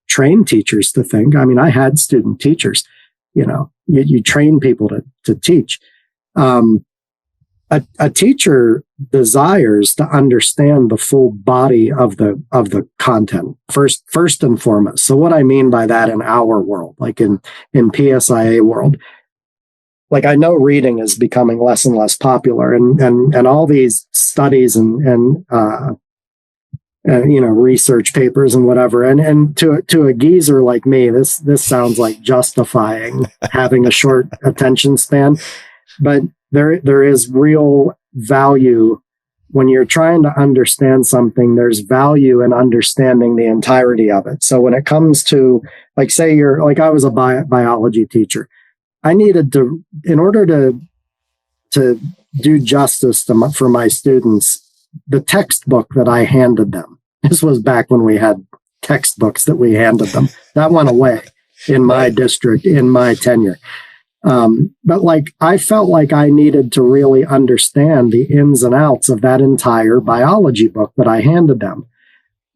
Speaker 2: train teachers to think. I mean, I had student teachers, you train people to teach. A teacher desires to understand the full body of the content first and foremost. So what I mean by that in our world, like in PSIA world, like I know reading is becoming less and less popular, and all these studies and research papers and whatever. And to a geezer like me, this sounds like justifying having a short attention span, but there is real value when you're trying to understand something. There's value in understanding the entirety of it. So when it comes to, like, say I was a biology teacher, I needed to, in order to do justice for my students, the textbook that I handed them. This was back when we had textbooks that we handed them. That went away in my district, in my tenure. But like, I felt like I needed to really understand the ins and outs of that entire biology book that I handed them.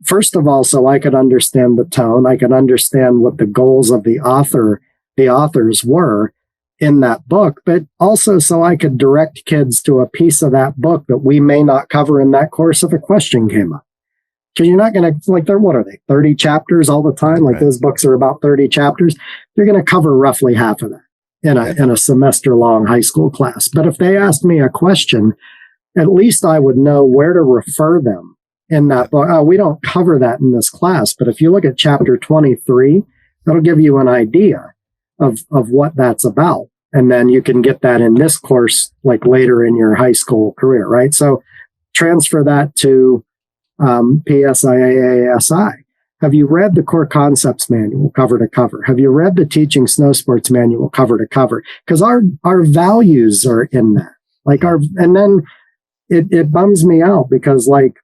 Speaker 2: First of all, so I could understand the tone, I could understand what the goals of the authors were in that book, but also so I could direct kids to a piece of that book that we may not cover in that course if a question came up. Because you're not going to, like, what are they, 30 chapters all the time? Like, those books are about 30 chapters. You're going to cover roughly half of that in a semester-long high school class. But if they asked me a question, at least I would know where to refer them in that book. Oh, we don't cover that in this class, but if you look at chapter 23, that'll give you an idea of what that's about. And then you can get that in this course, like later in your high school career, right? So transfer that to PSIAASI. Have you read the Core Concepts Manual cover to cover? Have you read the Teaching Snow Sports Manual cover to cover? Because our values are in that. And then it bums me out because, like,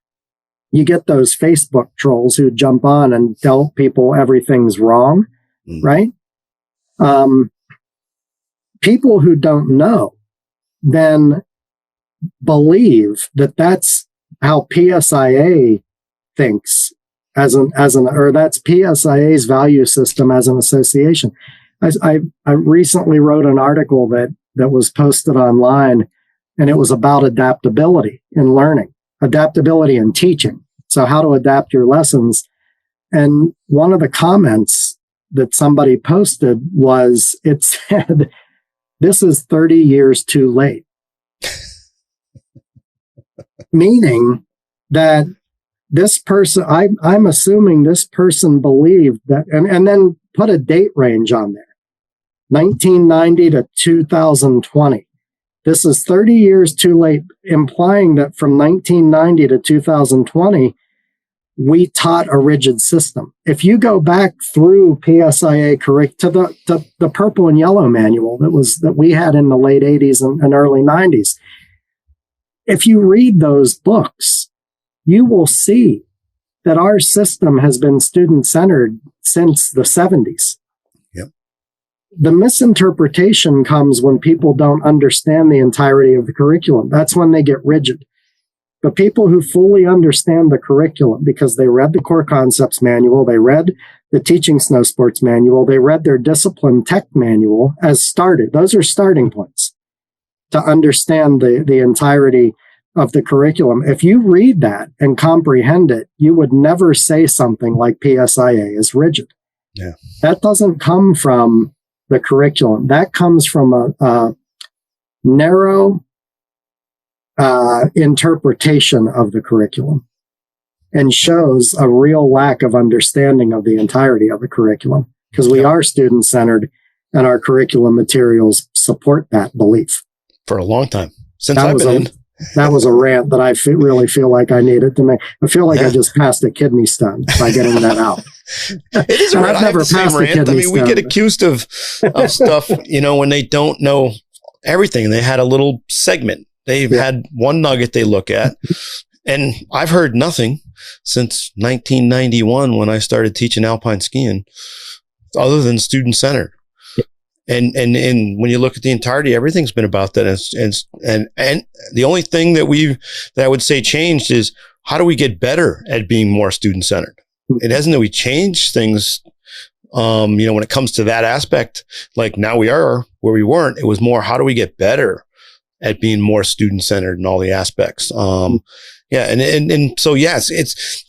Speaker 2: you get those Facebook trolls who jump on and tell people everything's wrong, right? People who don't know then believe that that's how PSIA thinks or that's PSIA's value system as an association. I recently wrote an article that was posted online, and it was about adaptability in learning, adaptability in teaching. So how to adapt your lessons. And one of the comments that somebody posted was, it said, "This is 30 years too late." Meaning that this person, I'm assuming this person believed that, and then put a date range on there, 1990 to 2020. This is 30 years too late, implying that from 1990 to 2020, we taught a rigid system. If you go back through PSIA to the purple and yellow manual that we had in the late 80s and early 90s, if you read those books, you will see that our system has been student-centered since the 70s.
Speaker 1: Yep.
Speaker 2: The misinterpretation comes when people don't understand the entirety of the curriculum. That's when they get rigid. The people who fully understand the curriculum, because they read the core concepts manual, they read the teaching snow sports manual, they read their discipline tech manual those are starting points to understand the entirety of the curriculum. If you read that and comprehend it, you would never say something like PSIA is rigid.
Speaker 1: Yeah.
Speaker 2: That doesn't come from the curriculum. That comes from a narrow interpretation of the curriculum and shows a real lack of understanding of the entirety of the curriculum, because we are student-centered and our curriculum materials support that belief.
Speaker 1: For a long time. Since I've been in.
Speaker 2: That was a rant that I really feel like I needed to make. I feel like I just passed a kidney stone by getting that out.
Speaker 1: It is a rant. I've never passed a kidney stone. I mean, we get accused of stuff, when they don't know everything. They had a little segment. They've had one nugget they look at. And I've heard nothing since 1991 when I started teaching alpine skiing other than student-centered. And when you look at the entirety, everything's been about that. And the only thing that I would say changed is, how do we get better at being more student-centered? It hasn't that we changed things, when it comes to that aspect. Like, now we are where we weren't. It was more, how do we get better at being more student-centered in all the aspects? So yes, it's,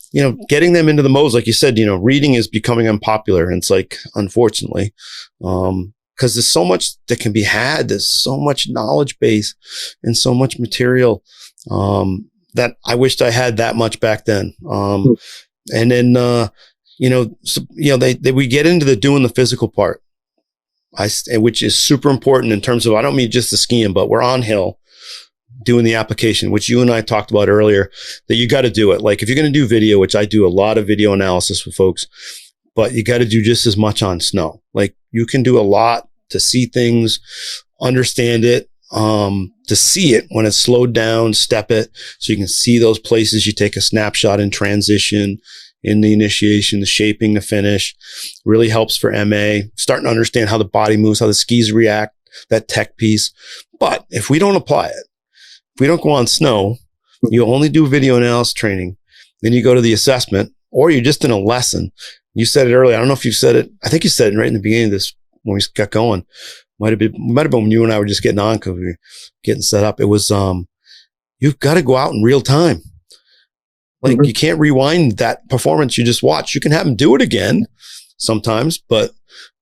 Speaker 1: getting them into the modes, like you said, reading is becoming unpopular. And it's like, unfortunately, because there's so much that can be had. There's so much knowledge base and so much material, that I wished I had that much back then. And then, we get into the doing the physical part, which is super important in terms of, I don't mean just the skiing, but we're on hill doing the application, which you and I talked about earlier, that you got to do it. Like, if you're going to do video, which I do a lot of video analysis with folks, but you got to do just as much on snow. Like, you can do a lot to see things, understand it, to see it when it's slowed down, step it, so you can see those places. You take a snapshot in transition, in the initiation, the shaping, the finish. Really helps for MA, starting to understand how the body moves, how the skis react, that tech piece. But if we don't apply it, if we don't go on snow, you only do video analysis training, then you go to the assessment, or you're just in a lesson. You said it earlier. I don't know if you said it. I think you said it right in the beginning of this when we got going. Might have been when you and I were just getting on because we were getting set up. It was, you've got to go out in real time. Like, you can't rewind that performance you just watched. You can have them do it again sometimes, but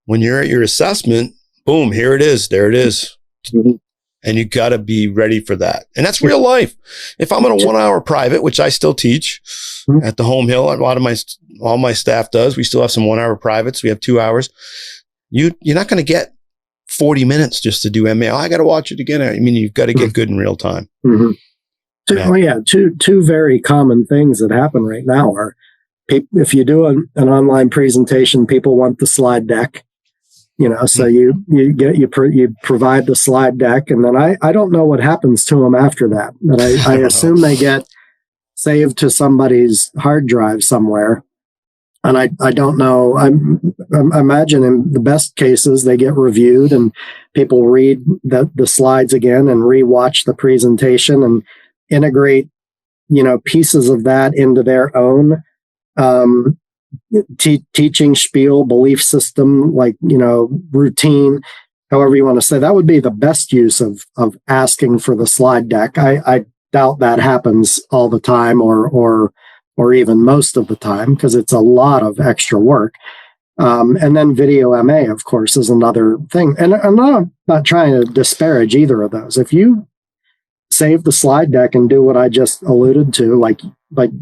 Speaker 1: when you're at your assessment, boom, here it is. There it is. And you got to be ready for that. And that's real life. If I'm in a 1 hour private, which I still teach at the home hill, all my staff does. We still have some 1 hour privates. We have 2 hours. You're not going to get 40 minutes just to do MA. I got to watch it again. I mean, you've got to get good in real time. Two very common things that happen right now are, if you do an online presentation, people want the slide deck. So you provide the slide deck, and then I don't know what happens to them after that. But I assume they get saved to somebody's hard drive somewhere. And I don't know. I imagine in the best cases, they get reviewed and people read the slides again and rewatch the presentation and integrate, pieces of that into their own teaching spiel, belief system, routine, however you want to say. That would be the best use of asking for the slide deck. I doubt that happens all the time or even most of the time, because it's a lot of extra work. And then video MA, of course, is another thing. And I'm not trying to disparage either of those. If you save the slide deck and do what I just alluded to, like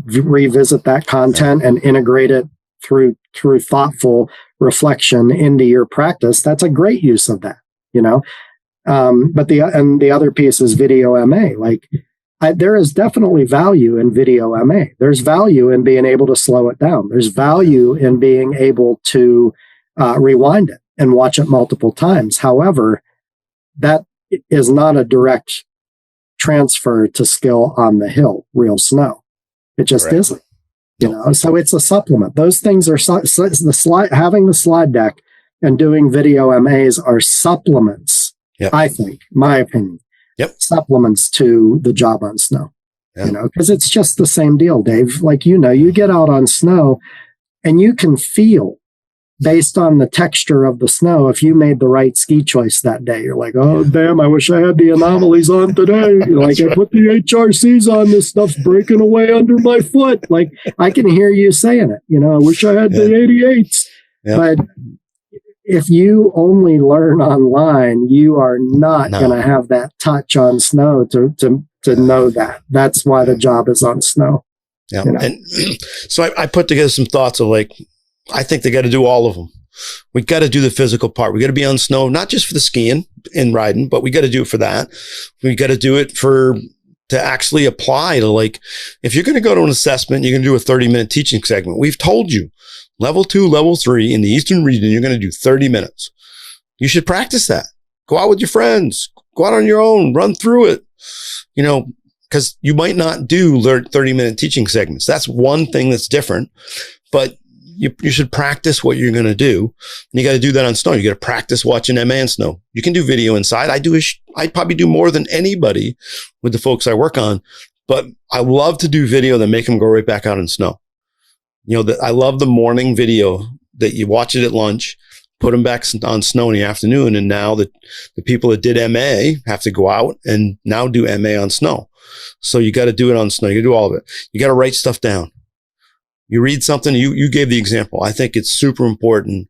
Speaker 1: revisit that content and integrate it through thoughtful reflection into your practice, that's a great use of that,
Speaker 2: But the other piece is video MA. Like, there is definitely value in video MA. There's value in being able to slow it down. There's value in being able to rewind it and watch it multiple times. However, that is not a direct transfer to skill on the hill, real snow. It just isn't. So it's a supplement. Those things are having the slide deck and doing video MAs are supplements. Yep. I think, my opinion. Yep. Supplements to the job on snow. Yep. Because it's just the same deal, Dave. Like, you get out on snow and you can feel, based on the texture of the snow, if you made the right ski choice that day. You're like, oh, damn, I wish I had the anomalies on today. Like, I put the HRCs on, this stuff's breaking away under my foot. Like, I can hear you saying it. I wish I had the 88s. Yep. But if you only learn online, you are not going to have that touch on snow to know that. That's why the job is on snow.
Speaker 1: Yeah. And so I put together some thoughts of, like, I think they got to do all of them. We got to do the physical part. We got to be on snow, not just for the skiing and riding, but we got to do it for that. We got to do it to actually apply to, like, if you're going to go to an assessment, you're going to do a 30-minute teaching segment. We've told you, level 2, level 3 in the Eastern region, you're going to do 30 minutes. You should practice that. Go out with your friends, go out on your own, run through it, because you might not do 30-minute teaching segments. That's one thing that's different, but you should practice what you're going to do. And you got to do that on snow. You got to practice watching MA on snow. You can do video inside. I probably do more than anybody with the folks I work on, but I love to do video that make them go right back out in snow. I love the morning video that you watch it at lunch, put them back on snow in the afternoon. And now the people that did MA have to go out and now do MA on snow. So you got to do it on snow. You do all of it. You got to write stuff down. You read something, you gave the example. I think it's super important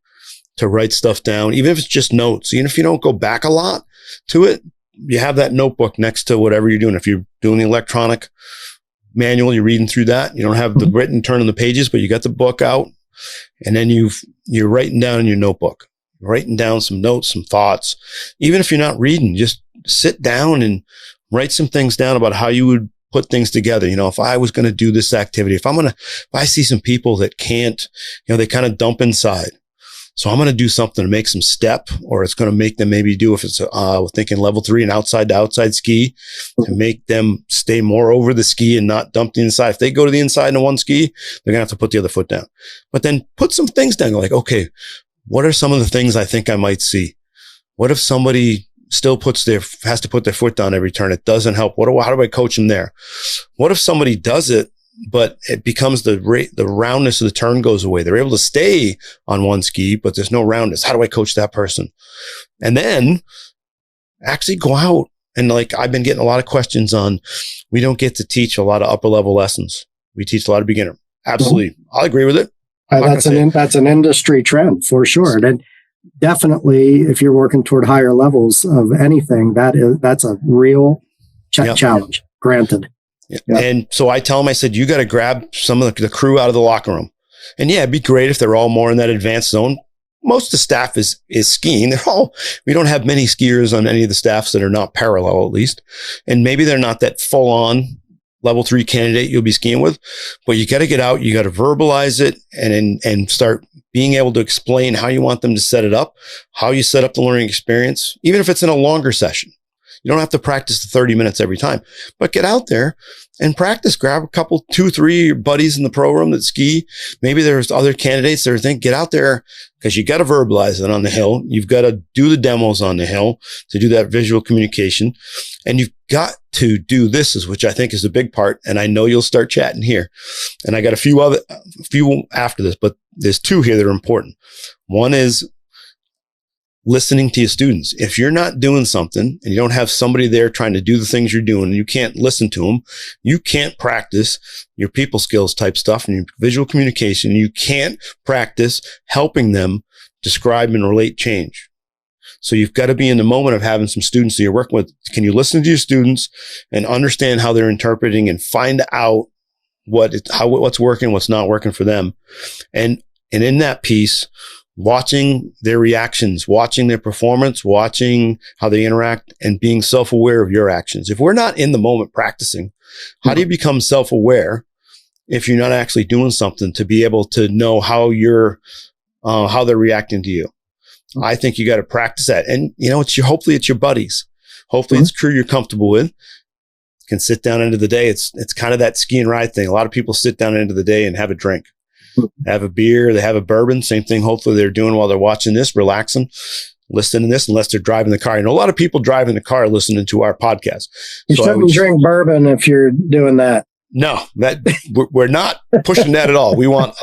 Speaker 1: to write stuff down, even if it's just notes. Even if you don't go back a lot to it, you have that notebook next to whatever you're doing. If you're doing the electronic manual, you're reading through that. You don't have the written turn on the pages, but you got the book out, and then you're writing down in your notebook, writing down some notes, some thoughts. Even if you're not reading, just sit down and write some things down about how you would put things together. If I was going to do this activity, if I see some people that can't, they kind of dump inside. So I'm going to do something to make some step, or it's going to make them maybe do, if it's thinking level 3 and outside to outside ski, to make them stay more over the ski and not dump the inside. If they go to the inside in one ski, they're going to have to put the other foot down. But then put some things down. Like, okay, what are some of the things I think I might see? What if somebody still has to put their foot down every turn? It doesn't help. How do I coach them there? What if somebody does it, but it becomes the roundness of the turn goes away? They're able to stay on one ski, but there's no roundness. How do I coach that person? And then actually go out. And, like, I've been getting a lot of questions on, we don't get to teach a lot of upper level lessons. We teach a lot of beginner. Absolutely. I'll agree with it.
Speaker 2: That's an industry trend for sure. And definitely, if you're working toward higher levels of anything, that's a real challenge. Granted.
Speaker 1: Yep. And so I tell them, I said, you got to grab some of the crew out of the locker room. And it'd be great if they're all more in that advanced zone. Most of the staff is skiing. We don't have many skiers on any of the staffs that are not parallel, at least. And maybe they're not that full on level 3 candidate you'll be skiing with, but you got to get out. You got to verbalize it and start being able to explain how you want them to set it up, how you set up the learning experience, even if it's in a longer session. You don't have to practice the 30 minutes every time, but get out there and practice. Grab a couple, 2, 3 buddies in the program that ski. Maybe there's other candidates that are thinking, get out there, because you got to verbalize it on the hill. You've got to do the demos on the hill to do that visual communication. And you've got to do this, which I think is a big part. And I know you'll start chatting here. And I got a few after this, but there's 2 here that are important. One is listening to your students. If you're not doing something and you don't have somebody there trying to do the things you're doing, and you can't listen to them, you can't practice your people skills type stuff and your visual communication. You can't practice helping them describe and relate change. So you've got to be in the moment of having some students that you're working with. Can you listen to your students and understand how they're interpreting and find out what's working, what's not working for them? And in that piece, watching their reactions, watching their performance, watching how they interact, and being self-aware of your actions. If we're not in the moment practicing, how do you become self-aware if you're not actually doing something to be able to know how how they're reacting to you? I think you got to practice that. And, hopefully it's your buddies. Hopefully it's crew you're comfortable with. Can sit down into the day. It's kind of that ski and ride thing. A lot of people sit down into the day and have a drink. Have a beer, they have a bourbon, same thing. Hopefully they're doing while they're watching this, relaxing, listening to this, unless they're driving the car. A lot of people drive in the car listening to our podcast.
Speaker 2: You shouldn't drink bourbon if you're doing that.
Speaker 1: No, we're not pushing that at all. We want,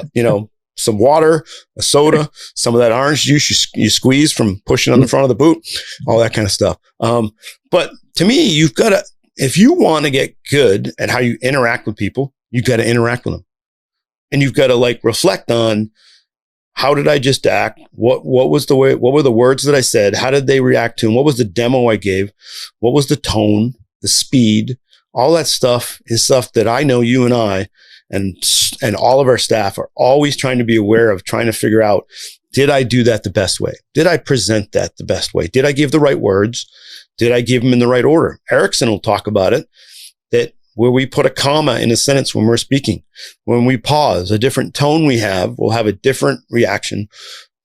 Speaker 1: some water, a soda, some of that orange juice you squeeze from pushing on the front of the boot, all that kind of stuff. But to me, you've got to, if you want to get good at how you interact with people, you've got to interact with them. And you've got to reflect on, how did I just act? What were the words that I said? How did they react to them? What was the demo I gave? What was the tone, the speed? All that stuff is stuff that I know you and I and all of our staff are always trying to be aware of, trying to figure out, did I do that the best way? Did I present that the best way? Did I give the right words? Did I give them in the right order? Erickson will talk about it, that where we put a comma in a sentence when we're speaking, when we pause, a different tone we'll have a different reaction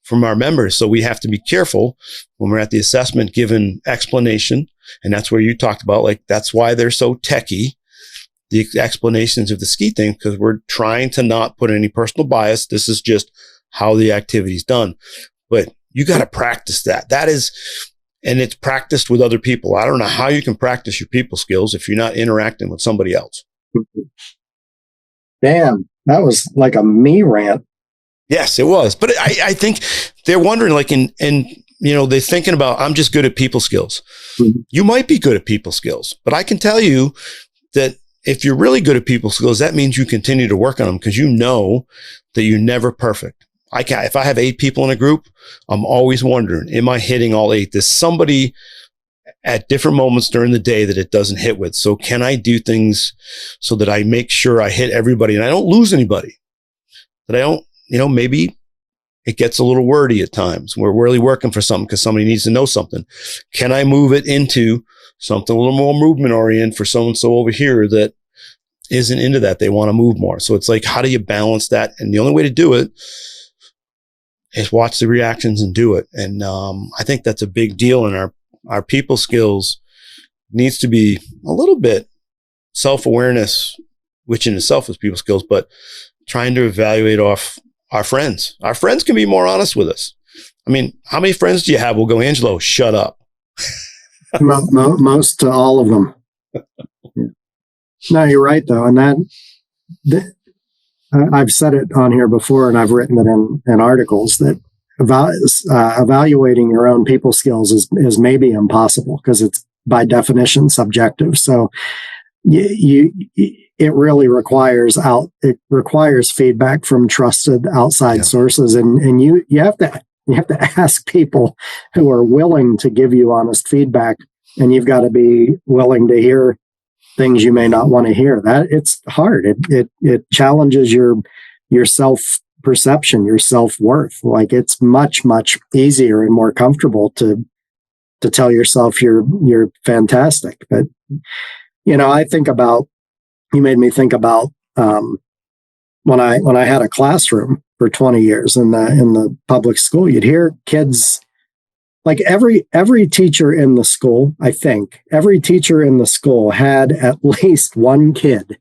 Speaker 1: from our members. So we have to be careful when we're at the assessment, given explanation. And that's where you talked about, that's why they're so techie, the explanations of the ski thing, because we're trying to not put any personal bias. This is just how the activity is done. But you got to practice that. And it's practiced with other people. I don't know how you can practice your people skills if you're not interacting with somebody else.
Speaker 2: Damn, that was like a me rant.
Speaker 1: Yes, it was. But I think they're wondering, they're thinking about, I'm just good at people skills. Mm-hmm. You might be good at people skills, but I can tell you that if you're really good at people skills, that means you continue to work on them, because you know that you're never perfect. If I have 8 people in a group, I'm always wondering, am I hitting all 8? There's somebody at different moments during the day that it doesn't hit with. So can I do things so that I make sure I hit everybody and I don't lose anybody? That I don't, maybe it gets a little wordy at times. We're really working for something because somebody needs to know something. Can I move it into something a little more movement oriented for so-and-so over here that isn't into that? They want to move more. So it's how do you balance that? And the only way to do it is watch the reactions and do it. And I think that's a big deal. And our people skills needs to be a little bit self-awareness, which in itself is people skills, but trying to evaluate off our friends. Our friends can be more honest with us. I mean, how many friends do you have? We'll go, Angelo, shut up.
Speaker 2: Most to all of them. No, you're right though. And I've said it on here before, and I've written it in articles, that evaluating your own people skills is maybe impossible, because it's by definition subjective. So it really requires feedback from trusted outside sources, and you have to ask people who are willing to give you honest feedback, and you've got to be willing to hear things you may not want to hear. That it's hard. It challenges your self-perception, your self-worth. It's much, much easier and more comfortable to tell yourself you're fantastic. But I think about, you made me think about when I had a classroom for 20 years in the public school, you'd hear kids. Every teacher in the school, I think, every teacher in the school had at least one kid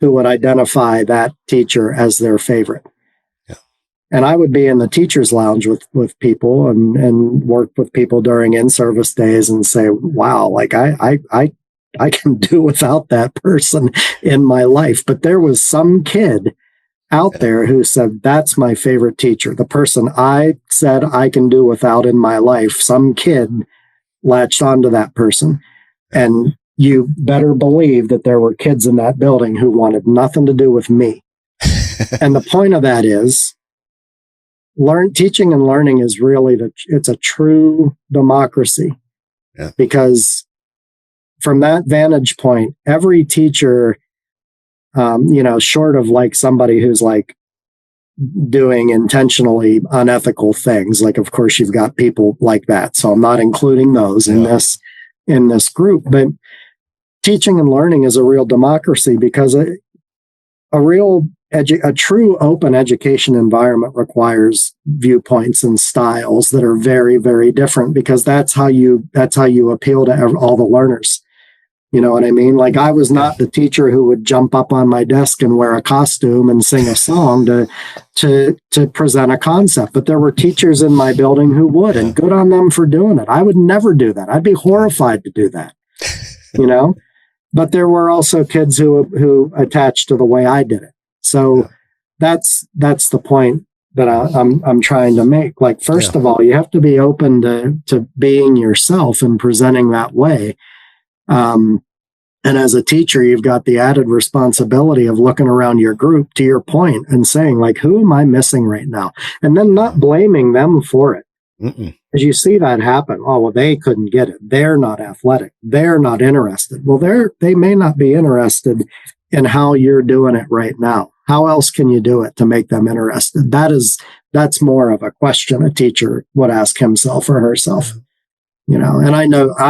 Speaker 2: who would identify that teacher as their favorite. Yeah. And I would be in the teacher's lounge with people and work with people during in-service days and say, wow, I can do without that person in my life. But there was some kid out there who said, that's my favorite teacher. The person I said I can do without in my life, some kid latched onto that person. And you better believe that there were kids in that building who wanted nothing to do with me. And the point of that is, teaching and learning is really, it's a true democracy. Yeah. Because from that vantage point, every teacher, short of somebody who's doing intentionally unethical things. Like, of course, you've got people like that. So I'm not including those in this group. But teaching and learning is a real democracy, because a true open education environment requires viewpoints and styles that are very, very different, because that's how you appeal to all the learners. You know what I mean? Like, I was not the teacher who would jump up on my desk and wear a costume and sing a song to present a concept. But there were teachers in my building who would, and good on them for doing it. I would never do that. I'd be horrified to do that, you know? But there were also kids who attached to the way I did it. So that's the point that I'm trying to make. Like, first of all, you have to be open to being yourself and presenting that way. And as a teacher, you've got the added responsibility of looking around your group, to your point, and saying, like, who am I missing right now? And then not blaming them for it. As you see that happen, oh, well, they couldn't get it. They're not athletic. They're not interested. Well, they may not be interested in how you're doing it right now. How else can you do it to make them interested? That's more of a question a teacher would ask himself or herself, you know. And I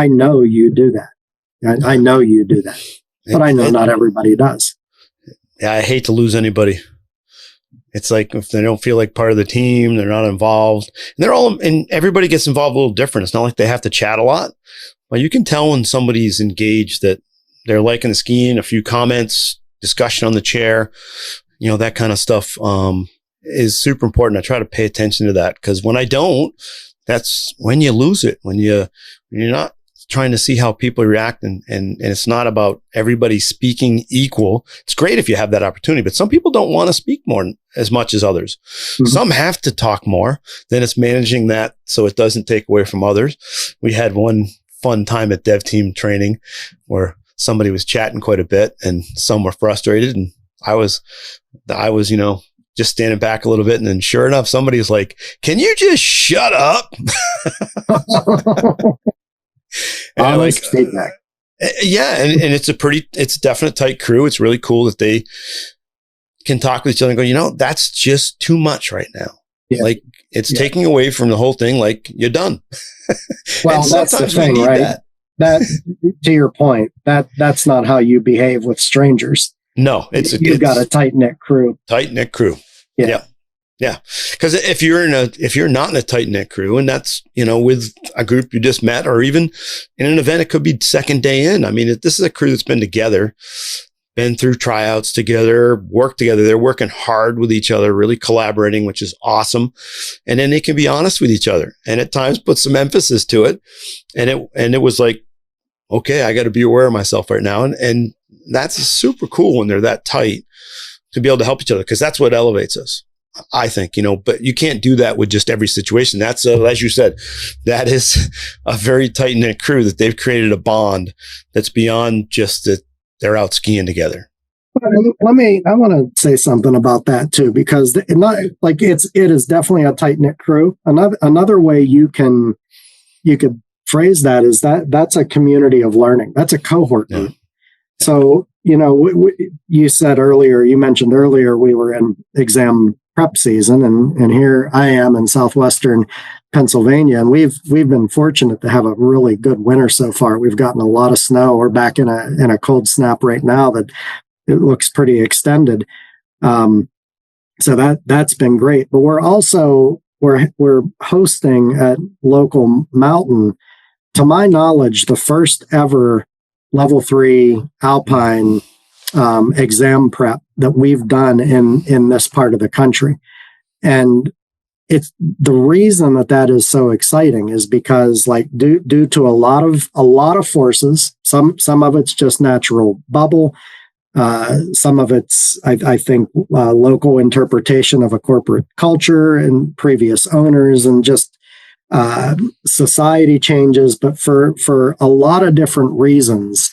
Speaker 2: know you do that. I know you do that, but I know not everybody does.
Speaker 1: Yeah, I hate to lose anybody. It's like, if they don't feel like part of the team, they're not involved. And everybody gets involved a little different. It's not like they have to chat a lot. Well, you can tell when somebody's engaged, that they're liking the skiing, a few comments, discussion on the chair, you know, that kind of stuff is super important. I try to pay attention to that, because when I don't, that's when you lose it. When you're not trying to see how people react, and it's not about everybody speaking equal. It's great if you have that opportunity, but some people don't want to speak as much as others. Some have to talk more. Then it's managing that so it doesn't take away from others. We had one fun time at dev team training where somebody was chatting quite a bit and some were frustrated, and I was, you know, just standing back a little bit. And then sure enough, somebody was like, "Can you just shut up?"
Speaker 2: Honest feedback.
Speaker 1: Yeah. And it's a definite tight crew. It's really cool that they can talk with each other and go, you know, that's just too much right now. Yeah. Like, it's taking away from the whole thing. Like, you're done.
Speaker 2: Well, that's the thing, right? That to your point, that's not how you behave with strangers.
Speaker 1: No,
Speaker 2: you've got a tight knit crew.
Speaker 1: Tight knit crew. Yeah. Because if you're not in a tight knit crew, and that's, you know, with a group you just met, or even in an event, it could be second day in. I mean, this is a crew that's been together, been through tryouts together, worked together. They're working hard with each other, really collaborating, which is awesome. And then they can be honest with each other, and at times put some emphasis to it. And it was like, okay, I got to be aware of myself right now. And that's super cool when they're that tight, to be able to help each other, because that's what elevates us, I think, you know. But you can't do that with just every situation. That's as you said, that is a very tight knit crew that they've created a bond that's beyond just that they're out skiing together.
Speaker 2: I want to say something about that too, because it is definitely a tight knit crew. Another way you could phrase that is that's a community of learning. That's a cohort group. So, you know, you mentioned earlier, we were in exam prep season, and here I am in southwestern Pennsylvania, and we've been fortunate to have a really good winter so far. We've gotten a lot of snow. We're back in a cold snap right now that it looks pretty extended. So that's been great. But we're hosting at local mountain, to my knowledge, the first ever level 3 alpine exam prep that we've done in this part of the country. And it's the reason that is so exciting is because, like, due to a lot of forces, some of it's just natural bubble, some of it's I think local interpretation of a corporate culture and previous owners, and just society changes. But for a lot of different reasons,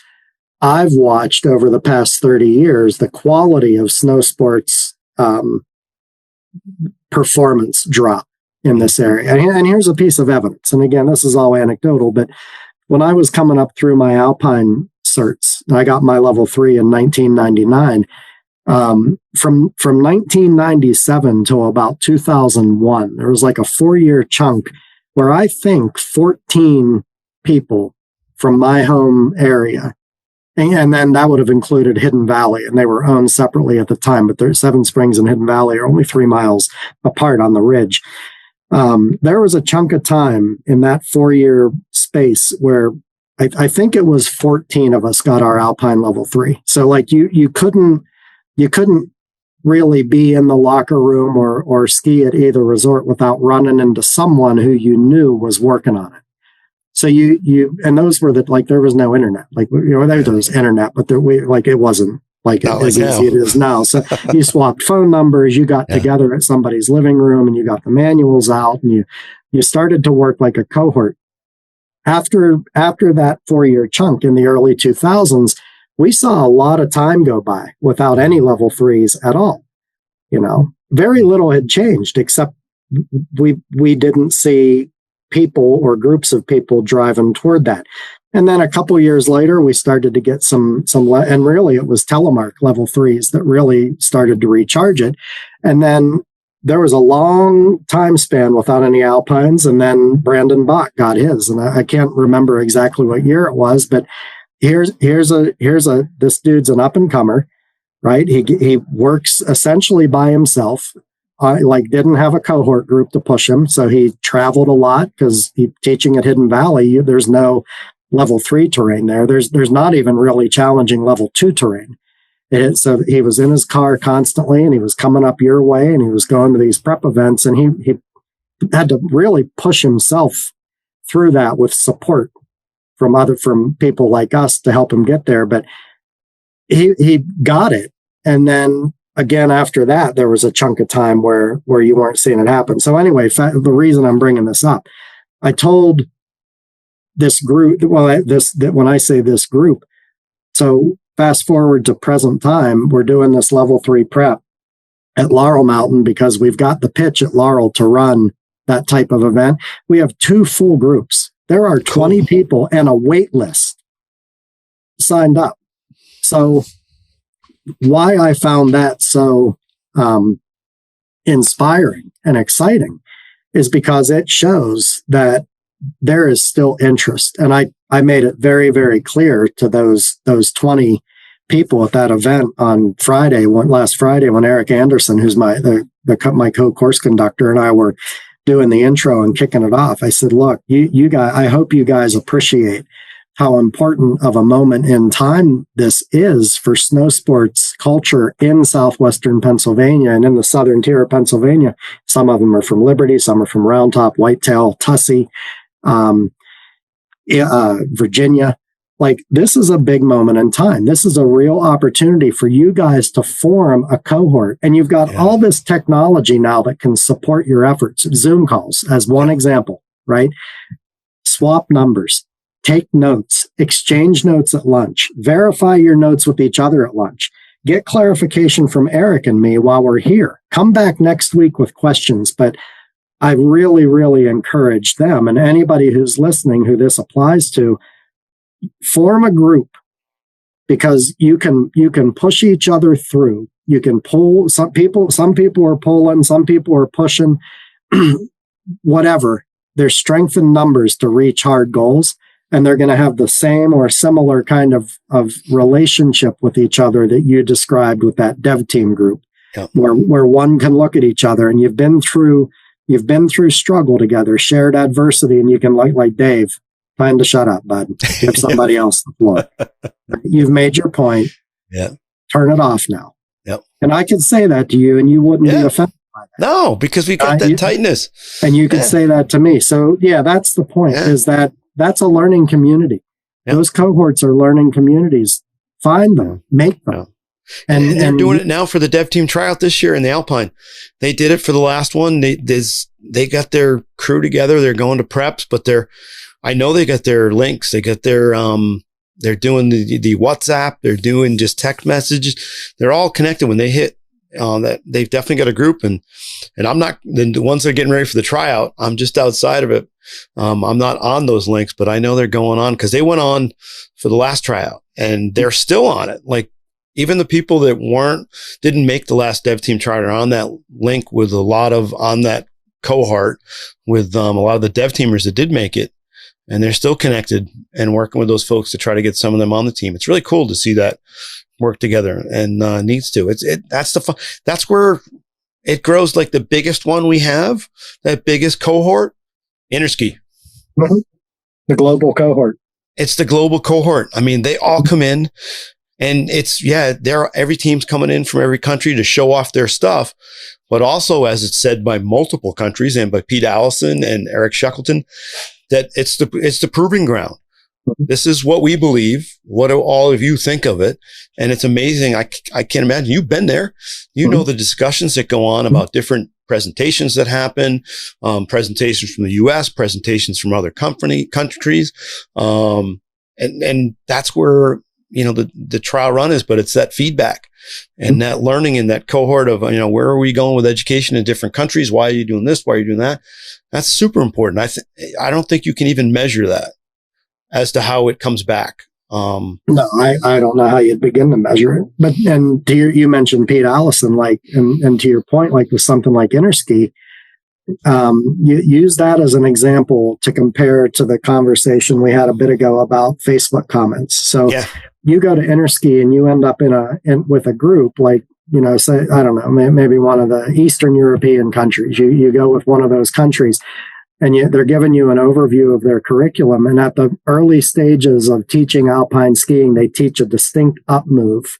Speaker 2: I've watched over the past 30 years the quality of snow sports performance drop in this area. And here's a piece of evidence. And again, this is all anecdotal, but when I was coming up through my alpine certs, I got my level 3 in 1999. From 1997 to about 2001, there was like a 4-year chunk where I think 14 people from my home area, and then that would have included Hidden Valley, and they were owned separately at the time, but Seven Springs and Hidden Valley are only 3 miles apart on the ridge. There was a chunk of time in that 4-year space where I think it was 14 of us got our Alpine level 3. So like you couldn't really be in the locker room or ski at either resort without running into someone who you knew was working on it. So and those were there was no internet. Like, there was internet, but it wasn't like as easy as it is now. So you swapped phone numbers, you got together at somebody's living room and you got the manuals out and you started to work like a cohort. After that 4-year chunk in the early 2000s, we saw a lot of time go by without any level 3s at all. Very little had changed, except we didn't see people or groups of people driving toward that. And then a couple years later, we started to get some, and really it was telemark level 3s that really started to recharge it. And then there was a long time span without any Alpines, and then Brandon Bach got his, and I can't remember exactly what year it was, but here's this dude's an up and comer, right? He works essentially by himself. Didn't have a cohort group to push him, so he traveled a lot because teaching at Hidden Valley, there's no level 3 terrain there. There's not even really challenging level 2 terrain. So he was in his car constantly, and he was coming up your way, and he was going to these prep events, and he had to really push himself through that with support from people like us to help him get there. But he got it, and then again after that, there was a chunk of time where you weren't seeing it happen. So anyway, the reason I'm bringing this up, I told this group, when I say this group, so fast forward to present time, we're doing this level 3 prep at Laurel Mountain because we've got the pitch at Laurel to run that type of event. We have 2 full groups. There are 20 people and a wait list signed up. So why I found that so inspiring and exciting is because it shows that there is still interest. And I made it very, very clear to those 20 people at that event on last Friday, when Eric Anderson, who's my co-course conductor, and I were doing the intro and kicking it off. I said, look, you guys, I hope you guys appreciate how important of a moment in time this is for snow sports culture in southwestern Pennsylvania and in the southern tier of Pennsylvania. Some of them are from Liberty, some are from Round Top, Whitetail, Tussey, Virginia. Like, this is a big moment in time. This is a real opportunity for you guys to form a cohort. And you've got all this technology now that can support your efforts. Zoom calls as one example, right? Swap numbers, take notes, exchange notes at lunch, verify your notes with each other at lunch, get clarification from Eric and me while we're here. Come back next week with questions, but I really, really encourage them and anybody who's listening who this applies to, form a group, because you can push each other through. You can pull some people are pulling, some people are pushing, whatever. There's strength in numbers to reach hard goals, and they're going to have the same or similar kind of relationship with each other that you described with that dev team group, where one can look at each other, and you've been through struggle together, shared adversity, and you can like Dave, time to shut up, bud. Give somebody else the floor. You've made your point.
Speaker 1: Yeah.
Speaker 2: Turn it off now.
Speaker 1: Yep.
Speaker 2: And I could say that to you and you wouldn't be offended by that.
Speaker 1: No, because we got that tightness.
Speaker 2: And you could say that to me. So that's the point, is that's a learning community. Those cohorts are learning communities. Find them, make them.
Speaker 1: And they're doing it now for the dev team tryout this year in the Alpine. They did it for the last one. They got their crew together. They're going to preps, but I know they got their links. They got their, they're doing the WhatsApp. They're doing just text messages. They're all connected when they hit, that they've definitely got a group, and I'm not the ones that are getting ready for the tryout. I'm just outside of it. I'm not on those links, but I know they're going on because they went on for the last tryout and they're still on it. Like, even the people that didn't make the last dev team charter on that link with on that cohort with a lot of the dev teamers that did make it, and they're still connected and working with those folks to try to get some of them on the team. It's really cool to see that work together, and needs to. That's the fun. That's where it grows. Like the biggest one we have, that biggest cohort, Interski.
Speaker 2: Mm-hmm. The global cohort.
Speaker 1: It's the global cohort. I mean, they all come in, and every team's coming in from every country to show off their stuff. But also, as it's said by multiple countries and by Pete Allison and Eric Shackleton, that it's the proving ground. This is what we believe. What do all of you think of it? And it's amazing. I can't imagine. You've been there. You know the discussions that go on about different presentations that happen, presentations from the U.S., presentations from other countries. And that's where, the trial run is, but it's that feedback and that learning in that cohort of, where are we going with education in different countries? Why are you doing this? Why are you doing that? That's super important. I don't think you can even measure that as to how it comes back.
Speaker 2: No, I don't know how you'd begin to measure it. But, and you mentioned Pete Allison, and to your point, like with something like Interski, you use that as an example to compare to the conversation we had a bit ago about Facebook comments. So you go to Interski and you end up with a group like, say, I don't know, maybe one of the Eastern European countries. You go with one of those countries, and yet they're giving you an overview of their curriculum. And at the early stages of teaching alpine skiing, they teach a distinct up move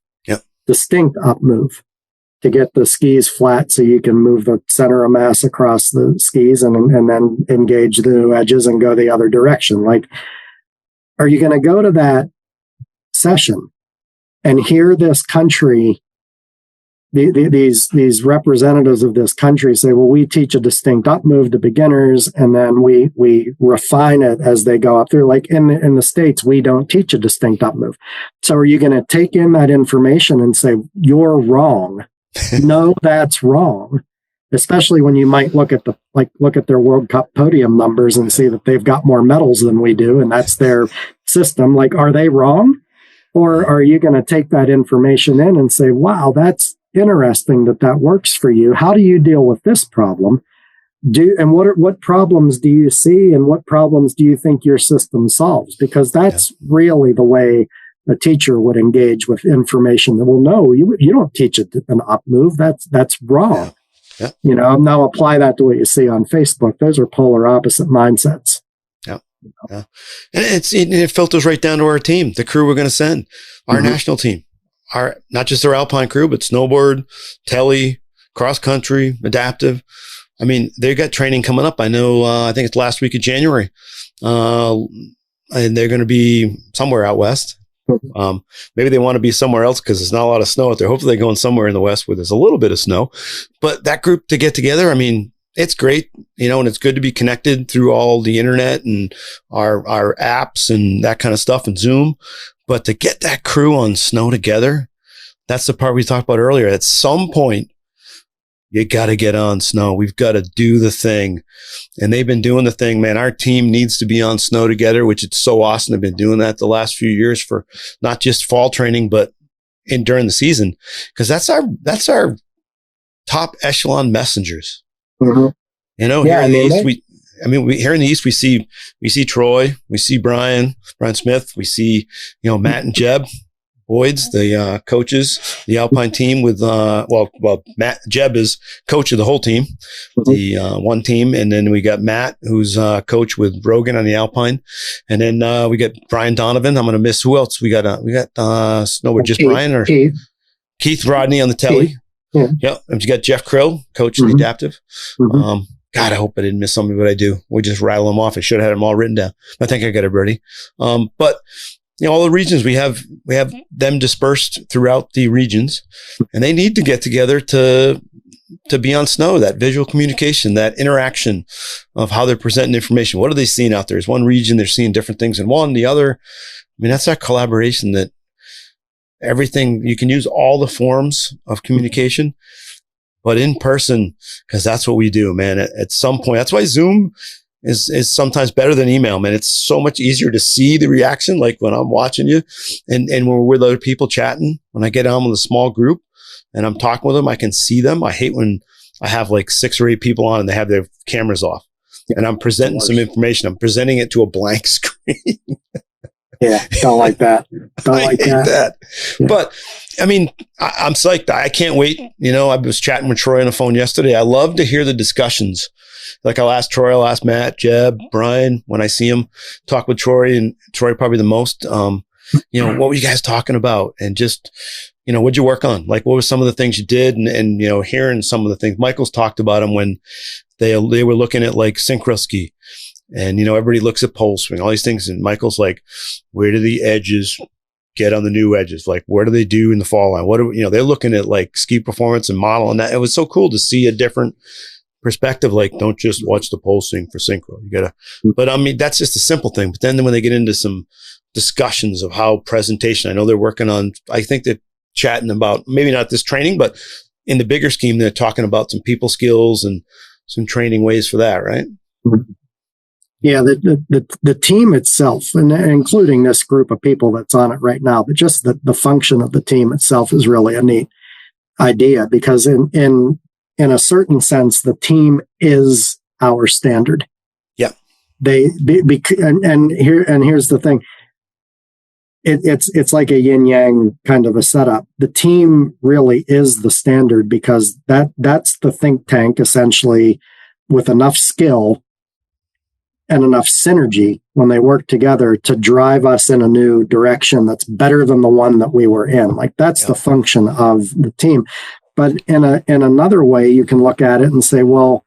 Speaker 2: to get the skis flat so you can move the center of mass across the skis and then engage the new edges and go the other direction. Like, are you going to go to that session and hear this country, these representatives of this country say, well, we teach a distinct up move to beginners, and then we refine it as they go up through. Like in the States, we don't teach a distinct up move. So are you going to take in that information and say, you're wrong? No, that's wrong. Especially when you might look at their World Cup podium numbers and see that they've got more medals than we do, and that's their system. Like, are they wrong? Or are you going to take that information in and say, wow, that's interesting that works for you. How do you deal with this problem? And what problems do you see, and what problems do you think your system solves? Because that's really the way a teacher would engage with information that, well, no, you don't teach it an up move. That's wrong.
Speaker 1: Yeah.
Speaker 2: Now apply that to what you see on Facebook. Those are polar opposite mindsets.
Speaker 1: Yeah. Yeah. And it filters right down to our team, the crew we're going to send, our national team, not just our alpine crew, but snowboard, tele, cross country, adaptive. I mean, they got training coming up. I know, I think it's last week of January. And they're going to be somewhere out west. Maybe they want to be somewhere else because there's not a lot of snow out there. Hopefully they're going somewhere in the west where there's a little bit of snow. But that group to get together, I mean, it's great, and it's good to be connected through all the internet and our apps and that kind of stuff and Zoom. But to get that crew on snow together, that's the part we talked about earlier. At some point, you got to get on snow. We've got to do the thing. And they've been doing the thing, man. Our team needs to be on snow together, which it's so awesome. They've been doing that the last few years for not just fall training, but during the season. Because that's our top echelon messengers.
Speaker 2: Mm-hmm.
Speaker 1: Here in the East, here in the East, we see Troy, we see Brian Smith, we see, Matt and Jeb Boyd's, the coaches, the Alpine team with, Jeb is coach of the whole team, the one team. And then we got Matt, who's coach with Rogan on the Alpine. And then we got Brian Donovan. I'm going to miss who else? We got snowboard, just Keith, Brian or Keith Rodney on the telly. Yeah. Yep. And you got Jeff Krill, coach of the adaptive. God, I hope I didn't miss somebody, but I do. We just rattle them off. I should have had them all written down. I think I got it ready. But all the regions we have them dispersed throughout the regions, and they need to get together to be on snow. That visual communication, that interaction of how they're presenting information. What are they seeing out there? Is one region they're seeing different things than one, the other. I mean, that's that collaboration. That everything you can use all the forms of communication, but in person, because that's what we do, man. At some point, that's why Zoom is sometimes better than email, man. It's so much easier to see the reaction, like when I'm watching you and when we're with other people chatting. When I get on with a small group and I'm talking with them, I can see them. I hate when I have like 6 or 8 people on and they have their cameras off and I'm presenting some information. I'm presenting it to a blank screen.
Speaker 2: Yeah, don't like that. Don't like that.
Speaker 1: Yeah. But I mean, I'm psyched. I can't wait. You know, I was chatting with Troy on the phone yesterday. I love to hear the discussions. Like I'll ask Troy, I'll ask Matt, Jeb, Brian, when I see him, talk with Troy, and Troy probably the most. You know, what were you guys talking about? And just, you know, what'd you work on? Like, what were some of the things you did? And you know, hearing some of the things Michael's talked about them when they were looking at like synchro ski. And, you know, everybody looks at pole swing, all these things. And Michael's like, where do the edges get on the new edges? Like, what do they do in the fall line? What do, you know, they're looking at like ski performance and model and that. It was so cool to see a different perspective. Like, don't just watch the pole swing for synchro. You gotta, but I mean, that's just a simple thing. But then when they get into some discussions of how presentation, I know they're working on, I think they're chatting about maybe not this training, but in the bigger scheme, they're talking about some people skills and some training ways for that, right?
Speaker 2: Mm-hmm. Yeah, the team itself, and including this group of people that's on it right now, but just the function of the team itself is really a neat idea because in a certain sense, the team is our standard.
Speaker 1: Yeah.
Speaker 2: And here's the thing. It's like a yin yang kind of a setup. The team really is the standard because that's the think tank essentially with enough skill and enough synergy when they work together to drive us in a new direction that's better than the one that we were in. Like that's the function of the team. But in another way, you can look at it and say, well,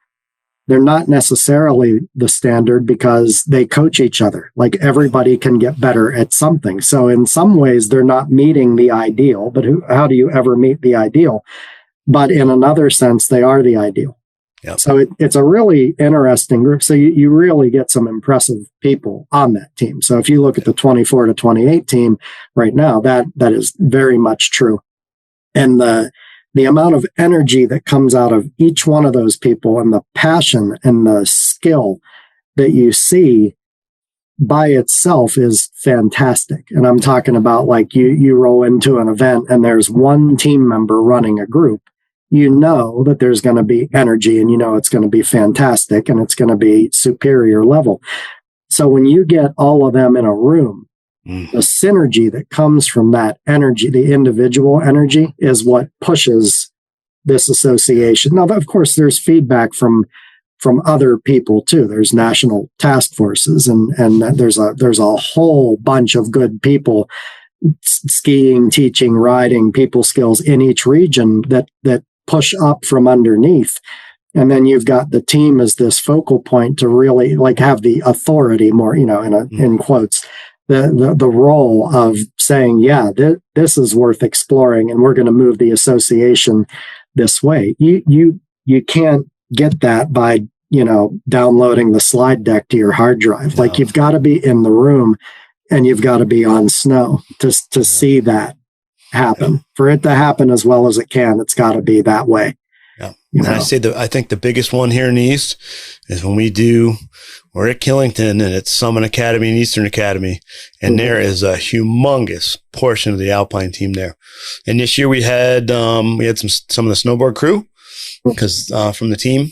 Speaker 2: they're not necessarily the standard because they coach each other. Like everybody can get better at something. So in some ways, they're not meeting the ideal, but how do you ever meet the ideal? But in another sense, they are the ideal. Yep. So it's a really interesting group. So you really get some impressive people on that team. So if you look at the 24 to 28 team right now, that is very much true. And the amount of energy that comes out of each one of those people and the passion and the skill that you see by itself is fantastic. And I'm talking about like you roll into an event and there's one team member running a group. You know that there's going to be energy and you know it's going to be fantastic and it's going to be superior level. So when you get all of them in a room, the synergy that comes from that energy, the individual energy, is what pushes this association. Now, of course, there's feedback from other people too. There's national task forces and there's a whole bunch of good people, skiing, teaching, riding, people skills in each region that push up from underneath. And then you've got the team as this focal point to really like have the authority more, you know, in quotes, the role of saying, yeah, this is worth exploring and we're going to move the association this way. You can't get that by, you know, downloading the slide deck to your hard drive. No. Like you've got to be in the room and you've got to be on snow to see that happen. Yeah. For it to happen as well as it can, it's got to be that way.
Speaker 1: Yeah. And I think the biggest one here in the East is when we're at Killington and it's Summit Academy and Eastern Academy. And there is a humongous portion of the Alpine team there. And this year we had some of the snowboard crew because from the team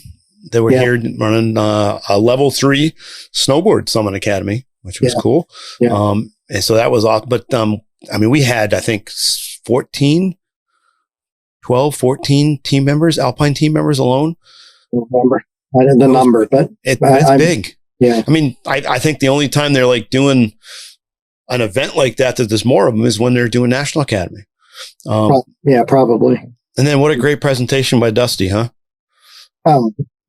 Speaker 1: that were here running a level 3 snowboard Summit Academy, which was cool. Yeah. And so that was awesome. But I mean, we had, I think, 14 team members, Alpine team members alone.
Speaker 2: I didn't the number, but
Speaker 1: it's big. Yeah. I mean, I think the only time they're like doing an event like that there's more of them is when they're doing National Academy.
Speaker 2: Yeah, probably.
Speaker 1: And then what a great presentation by Dusty, huh?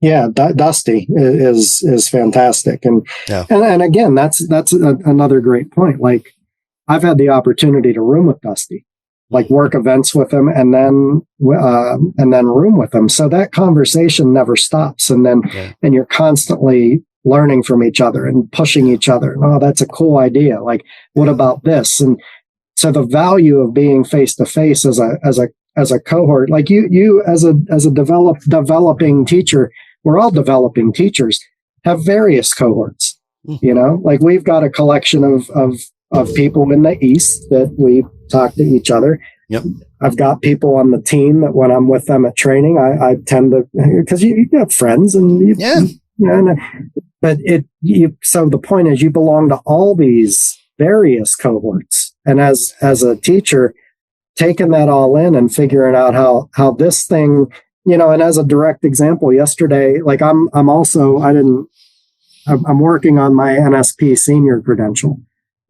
Speaker 2: Dusty is fantastic. And again, that's another great point. Like I've had the opportunity to room with Dusty, like work events with him and then room with him. So that conversation never stops. And then, and you're constantly learning from each other and pushing each other. Oh, that's a cool idea. Like, what about this? And so the value of being face to face as a cohort, like you as a developing teacher, we're all developing teachers. have various cohorts. You know, like we've got a collection of people in the East that we talk to each other.
Speaker 1: Yep.
Speaker 2: I've got people on the team that when I'm with them at training, I tend to, because you have friends and so the point is you belong to all these various cohorts. And as a teacher, taking that all in and figuring out how this thing, you know, and as a direct example, yesterday, like I'm working on my NSP senior credential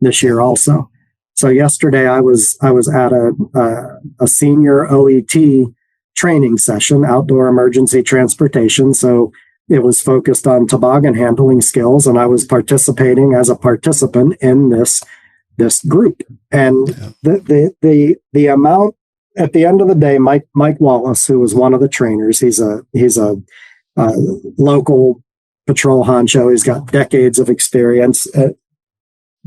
Speaker 2: this year also. So yesterday I was at a senior OET training session, outdoor emergency transportation. So it was focused on toboggan handling skills, and I was participating as a participant in this group. And the amount at the end of the day, Mike Wallace, who was one of the trainers, he's a local patrol honcho. He's got decades of experience.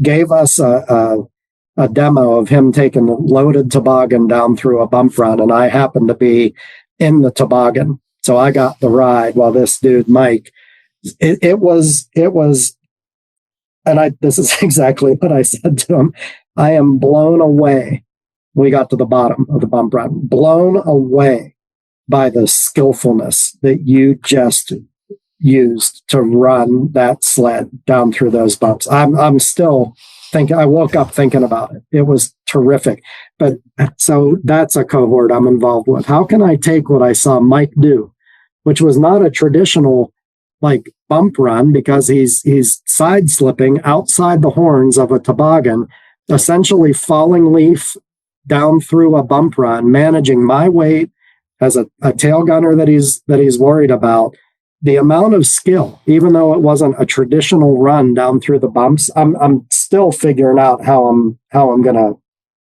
Speaker 2: Gave us a demo of him taking a loaded toboggan down through a bump run, and I happened to be in the toboggan, so I got the ride while this dude Mike. It was, and this is exactly what I said to him. I am blown away. We got to the bottom of the bump run, blown away by the skillfulness that you just used to run that sled down through those bumps. I'm still thinking, I woke up thinking about it. It was terrific. But so that's a cohort I'm involved with. How can I take what I saw Mike do, which was not a traditional like bump run, because he's side slipping outside the horns of a toboggan, essentially falling leaf down through a bump run, managing my weight as a tail gunner that he's worried about. The amount of skill, even though it wasn't a traditional run down through the bumps, I'm still figuring out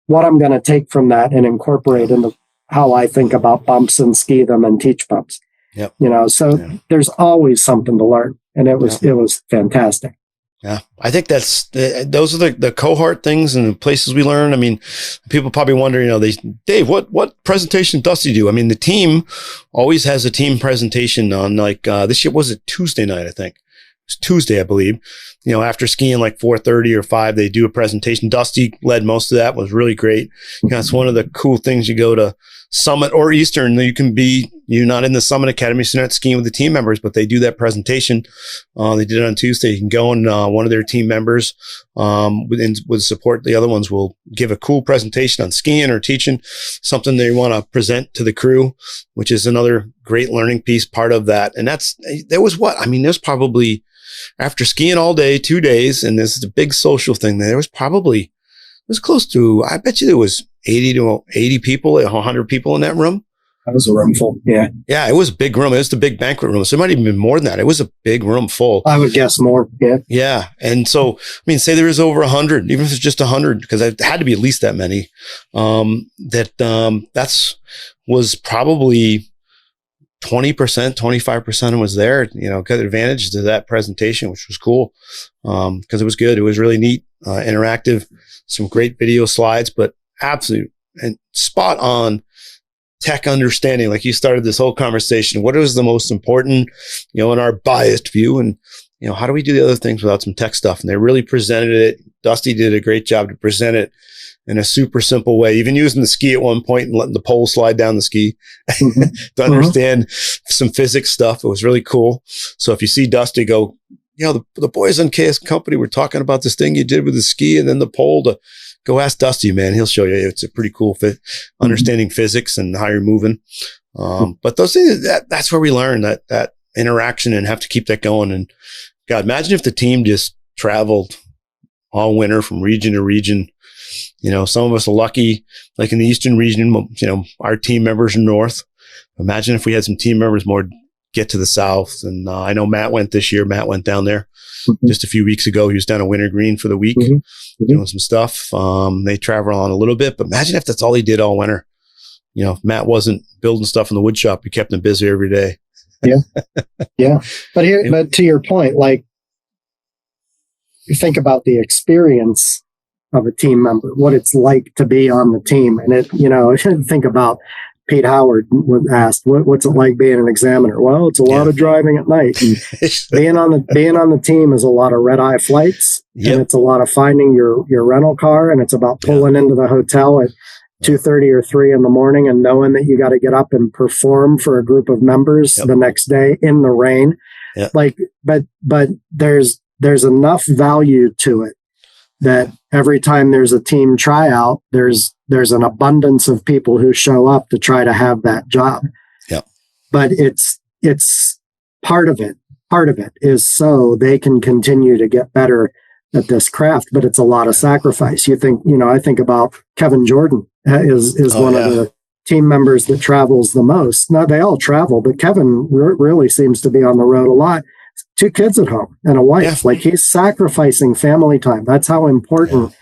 Speaker 2: what I'm gonna take from that and incorporate into how I think about bumps and ski them and teach bumps.
Speaker 1: Yep.
Speaker 2: You know, so there's always something to learn, and it was fantastic.
Speaker 1: Yeah, I think those are the cohort things and the places we learn. I mean, people probably wonder, you know, Dave, what presentation does he do? I mean, the team always has a team presentation on this year, was it Tuesday night? I think it was Tuesday, I believe. You know, after skiing like 4:30 or 5, they do a presentation. Dusty led most of that, was really great. You know, it's one of the cool things. You go to Summit or Eastern, you're not in the Summit Academy, so you're not skiing with the team members, but they do that presentation. They did it on Tuesday. You can go and one of their team members with support. The other ones will give a cool presentation on skiing or teaching something they want to present to the crew, which is another great learning piece part of that. And there's probably, after skiing all day, 2 days, and this is a big social thing, it was close to, I bet you there was 80 people, 100 people in that room.
Speaker 2: That was a room full. Yeah.
Speaker 1: Yeah, it was a big room. It was the big banquet room. So it might even been more than that. It was a big room full.
Speaker 2: I would guess more. Yeah.
Speaker 1: Yeah. And so, I mean, say there was over 100, even if it's just 100, because it had to be at least that many, was probably 20%, 25% was there, you know, got advantage to that presentation, which was cool. Cause it was good. It was really neat, interactive, some great video slides, but absolute and spot on tech understanding. Like you started this whole conversation. What is the most important, you know, in our biased view? And, you know, how do we do the other things without some tech stuff? And they really presented it. Dusty did a great job to present it in a super simple way, even using the ski at one point and letting the pole slide down the ski to understand some physics stuff. It was really cool. So if you see Dusty go, you know, the boys on KS Company were talking about this thing you did with the ski and then the pole, to go ask Dusty, man. He'll show you. It's a pretty cool fit, understanding physics and how you're moving. But those things, that's where we learn that interaction and have to keep that going. And God, imagine if the team just traveled all winter from region to region. You know, some of us are lucky, like in the Eastern region, you know, our team members are north. Imagine if we had some team members more get to the south. And I know Matt went this year. Matt went down there just a few weeks ago. He was down at Wintergreen for the week, doing some stuff. They travel on a little bit, but imagine if that's all he did all winter. You know, if Matt wasn't building stuff in the wood shop, he kept him busy every day.
Speaker 2: Yeah. But to your point, like, you think about the experience of a team member, what it's like to be on the team. And it, you know, think about Pete Howard was asked, what's it like being an examiner? Well, it's a lot of driving at night. And being on the team is a lot of red eye flights, and it's a lot of finding your rental car, and it's about pulling into the hotel at 2:30 or 3 in the morning and knowing that you got to get up and perform for a group of members the next day in the rain. Like, but there's enough value to it that every time there's a team tryout, there's an abundance of people who show up to try to have that job. But it's part of it. Part of it is so they can continue to get better at this craft, but it's a lot of sacrifice. You think, I think about Kevin Jordan is one of the team members that travels the most. Now, they all travel, but Kevin really seems to be on the road a lot. 2 kids at home and a wife. Like, he's sacrificing family time. That's how important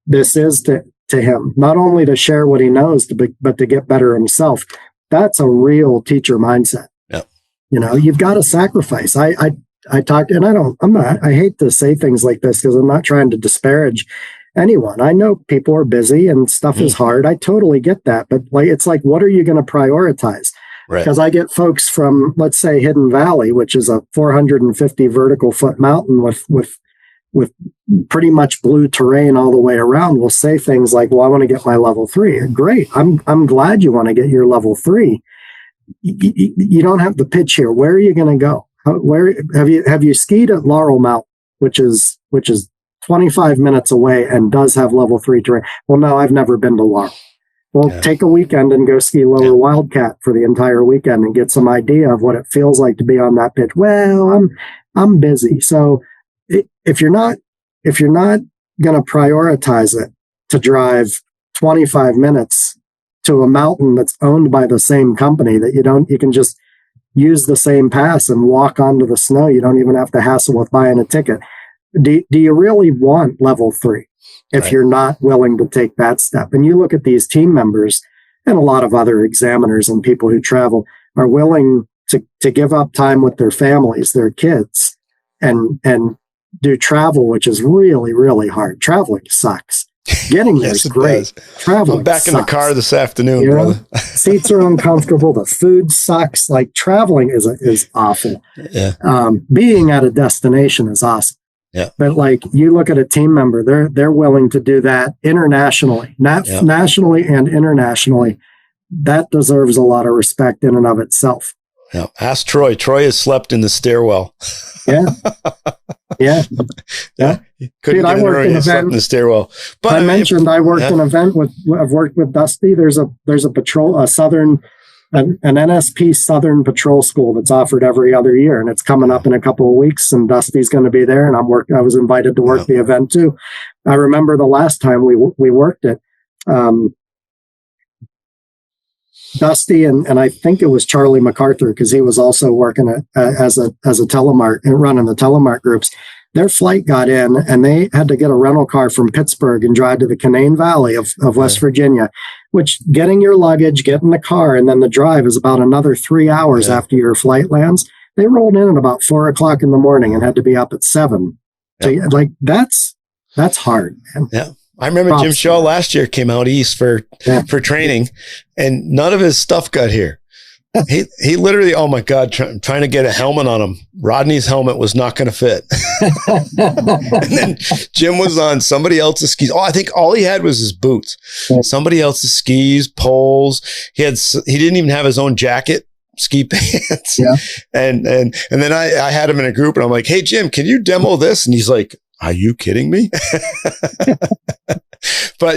Speaker 2: this is to him, not only to share what he knows, but to get better himself. That's a real teacher mindset. You've got to sacrifice. I talk, and I hate to say things like this because I'm not trying to disparage anyone. I know people are busy and stuff is hard. I totally get that. But it's like, what are you going to prioritize? Because I get folks from, let's say, Hidden Valley, which is a 450 vertical foot mountain with pretty much blue terrain all the way around, will say things like, well, I want to get my level 3. Great. I'm glad you want to get your level 3. You don't have the pitch here. Where are you going to go? Where have you skied at Laurel Mountain, which is 25 minutes away and does have level 3 terrain? Well, no, I've never been to Laurel. Well, take a weekend and go ski Lower Wildcat for the entire weekend and get some idea of what it feels like to be on that pitch. Well, I'm busy. So if you're not going to prioritize it to drive 25 minutes to a mountain that's owned by the same company that you can just use the same pass and walk onto the snow. You don't even have to hassle with buying a ticket. Do you really want level 3? If you're not willing to take that step? And you look at these team members and a lot of other examiners and people who travel are willing to give up time with their families, their kids, and do travel, which is really, really hard. Traveling sucks. Getting there is great. Traveling
Speaker 1: I'm back
Speaker 2: sucks.
Speaker 1: in the car this afternoon, brother.
Speaker 2: Seats are uncomfortable. The food sucks. Like, traveling is awful. Being at a destination is awesome. But like, you look at a team member, they're willing to do that internationally, nationally and internationally. That deserves a lot of respect in and of itself.
Speaker 1: Ask Troy. Troy has slept in the stairwell.
Speaker 2: Couldn't
Speaker 1: get in early and slept in the stairwell. But
Speaker 2: I mentioned I worked an event I've worked with Dusty. There's a patrol, an NSP Southern Patrol School that's offered every other year, and it's coming up in a couple of weeks, and Dusty's going to be there, and I was invited to work the event too. I remember the last time we worked it, Dusty and I think it was Charlie MacArthur, because he was also working as a telemark and running the telemark groups. Their flight got in, and they had to get a rental car from Pittsburgh and drive to the Canaan Valley of West Virginia, which getting your luggage, get in the car, and then the drive is about another 3 hours after your flight lands. They rolled in at about 4 o'clock in the morning and had to be up at 7. So like, that's hard, man.
Speaker 1: I remember Jim Shaw last year came out east for training, and none of his stuff got here. He literally, oh my God, trying to get a helmet on him. Rodney's helmet was not going to fit. And then Jim was on somebody else's skis. Oh, I think all he had was his boots. Somebody else's skis, poles. He didn't even have his own jacket, ski pants. And then I had him in a group, and I'm like, hey, Jim, can you demo this? And he's like, are you kidding me? But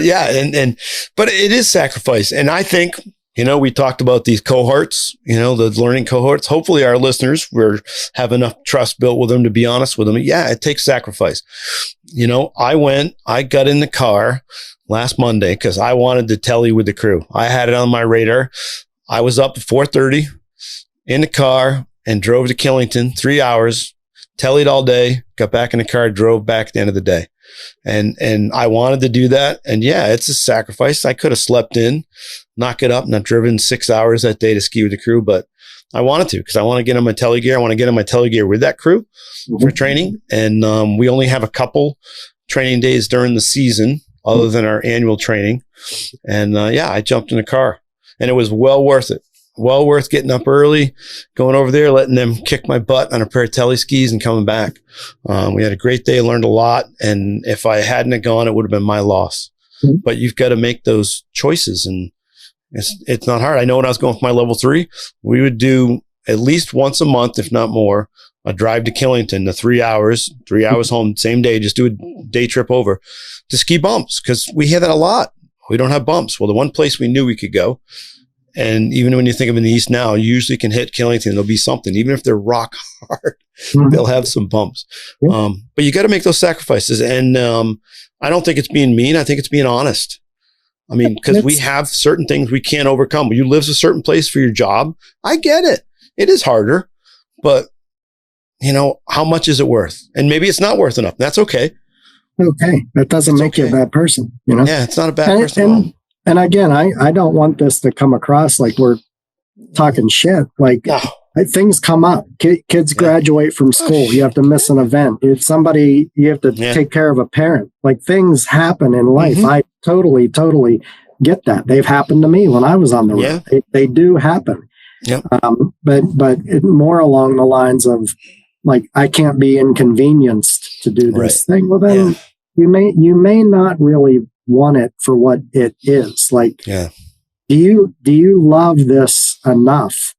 Speaker 1: but it is sacrifice. And I think, we talked about these cohorts, the learning cohorts. Hopefully our listeners have enough trust built with them to be honest with them. Yeah, it takes sacrifice. I got in the car last Monday because I wanted to telly with the crew. I had it on my radar. I was up at 4:30 in the car and drove to Killington, 3 hours, tellied all day, got back in the car, drove back at the end of the day. And I wanted to do that. And it's a sacrifice. I could have slept in, knock it up, not driven 6 hours that day to ski with the crew, but I wanted to, because I want to get in my telly gear. I want to get in my telly gear with that crew for training. And we only have a couple training days during the season other than our annual training. And I jumped in the car. And it was well worth it. Well worth getting up early, going over there, letting them kick my butt on a pair of tele skis and coming back. We had a great day, learned a lot. And if I hadn't have gone, it would have been my loss. Mm-hmm. But you've got to make those choices, and it's not hard. I know when I was going for my level 3, we would do at least once a month, if not more, a drive to Killington, the 3 hours home, same day, just do a day trip over to ski bumps, because we hear that a lot. We don't have bumps. Well, the one place we knew we could go, and even when you think of in the East now, you usually can hit Killington. There'll be something, even if they're rock hard, they'll have some bumps. But you got to make those sacrifices. And I don't think it's being mean. I think it's being honest. I mean, because we have certain things we can't overcome. You live a certain place for your job. I get it. It is harder, but how much is it worth? And maybe it's not worth enough. That's okay.
Speaker 2: Okay. That doesn't make you a bad person,
Speaker 1: Yeah, it's not a bad person at all.
Speaker 2: And again, I don't want this to come across like we're talking shit. Like things come up. Kids graduate from school. You have to miss an event. If somebody, you have to take care of a parent. Like things happen in life. Mm-hmm. I totally get that. They've happened to me when I was on the road. They do happen. Yep. But more along the lines of like, I can't be inconvenienced to do this thing. Well, then you may not really want it for what it is. Like, do you love this enough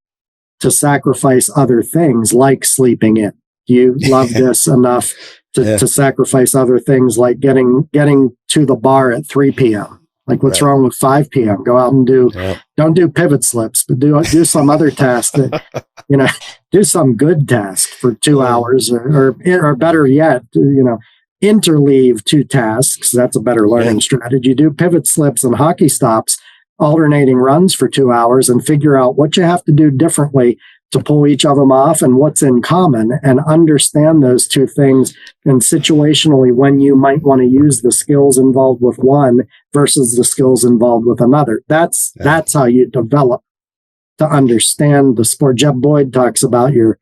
Speaker 2: to sacrifice other things like sleeping in? Do you love this enough to sacrifice other things like getting to the bar at 3 p.m.? Like, what's wrong with 5 p.m.? Go out and don't do pivot slips, but do some other task that, do some good task for 2 hours or better yet, interleave 2 tasks. That's a better learning strategy. Do pivot slips and hockey stops, alternating runs for 2 hours, and figure out what you have to do differently to pull each of them off and what's in common, and understand those 2 things, and situationally when you might want to use the skills involved with one versus the skills involved with another. That's how you develop to understand the sport. Jeb Boyd talks about your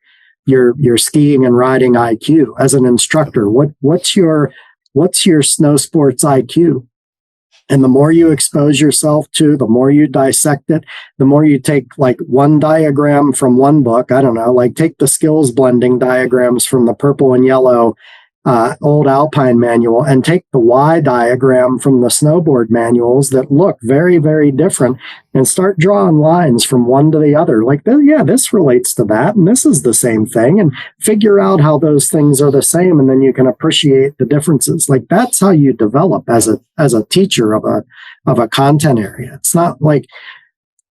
Speaker 2: skiing and riding IQ as an instructor. What's your snow sports IQ? And the more you expose yourself to, the more you dissect it, the more you take like one diagram from one book. I don't know, like take the skills blending diagrams from the purple and yellow old Alpine manual, and take the Y diagram from the snowboard manuals that look very, very different, and start drawing lines from one to the other. Like, this relates to that, and this is the same thing, and figure out how those things are the same, and then you can appreciate the differences. Like, that's how you develop as a teacher of a content area. It's not like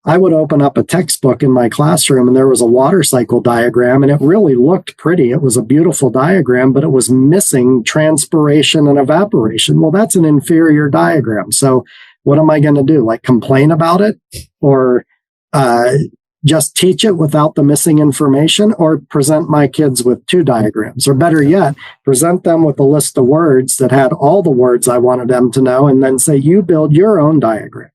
Speaker 2: I would open up a textbook in my classroom and there was a water cycle diagram, and it really looked pretty. It was a beautiful diagram, but it was missing transpiration and evaporation. Well, that's an inferior diagram. So what am I going to do? Like, complain about it, or just teach it without the missing information, or present my kids with 2 diagrams, or better yet, present them with a list of words that had all the words I wanted them to know, and then say, you build your own diagram.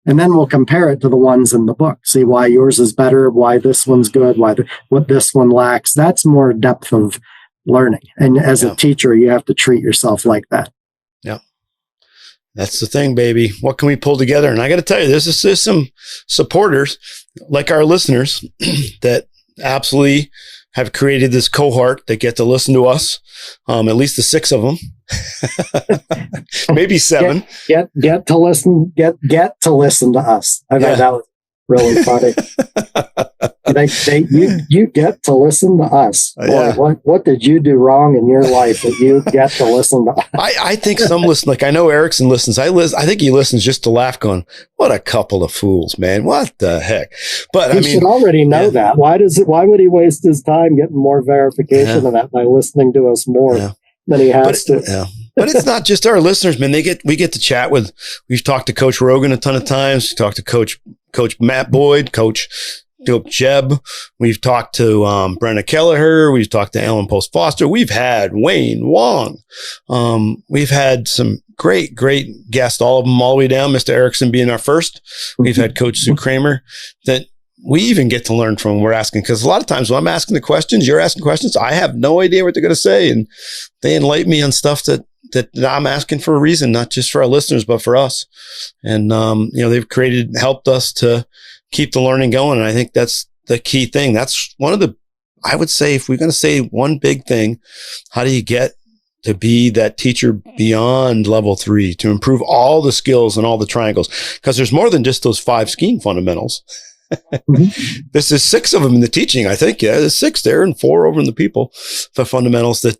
Speaker 2: And then we'll compare it to the ones in the book, see why yours is better, why this one's good, what this one lacks. That's more depth of learning. And as a teacher, you have to treat yourself like that.
Speaker 1: Yeah. That's the thing, baby. What can we pull together? And I got to tell you, there's some supporters like our listeners that absolutely have created this cohort that get to listen to us. At least the 6 of them, maybe 7.
Speaker 2: Get to listen to us. I thought that was really funny. You get to listen to us. Boy, what did you do wrong in your life that you get to listen to us?
Speaker 1: I think some listen, like I know Erickson listens. I think he listens just to laugh, going, what a couple of fools, man. What the heck? But
Speaker 2: he should already know that. Why would he waste his time getting more verification of that by listening to us more than he has to?
Speaker 1: Yeah. But it's not just our listeners, man. We get to chat with, we've talked to Coach Rogan a ton of times. We talked to Coach Matt Boyd, Coach Jeb. We've talked to Brenna Kelleher. We've talked to Alan Post Foster. We've had Wayne Wong. We've had some great guests, all of them all the way down, Mr. Erickson being our first. We've had Coach Sue Kramer that we even get to learn from when we're asking, because a lot of times when I'm asking the questions, you're asking questions, I have no idea what they're going to say. And they enlighten me on stuff that that I'm asking for a reason, not just for our listeners, but for us. And, they've helped us to keep the learning going. And I think that's the key thing. That's one of I would say, if we're going to say one big thing, how do you get to be that teacher beyond level 3 to improve all the skills and all the triangles? Because there's more than just those 5 skiing fundamentals. Mm-hmm. This is 6 of them in the teaching, I think. Yeah, there's 6 there and 4 over in the people, the fundamentals that,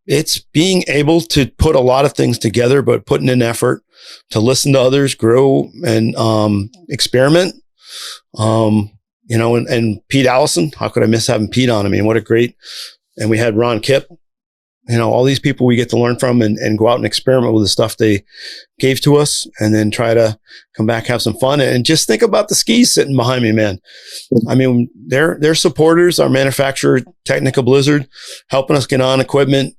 Speaker 1: it's being able to put a lot of things together, but putting in effort to listen to others, grow, and experiment. And Pete Allison, how could I miss having Pete on? I mean, what a great, and we had Ron Kipp, all these people we get to learn from and go out and experiment with the stuff they gave to us, and then try to come back, have some fun. And just think about the skis sitting behind me, man. I mean, they're supporters, our manufacturer, Technica Blizzard, helping us get on equipment.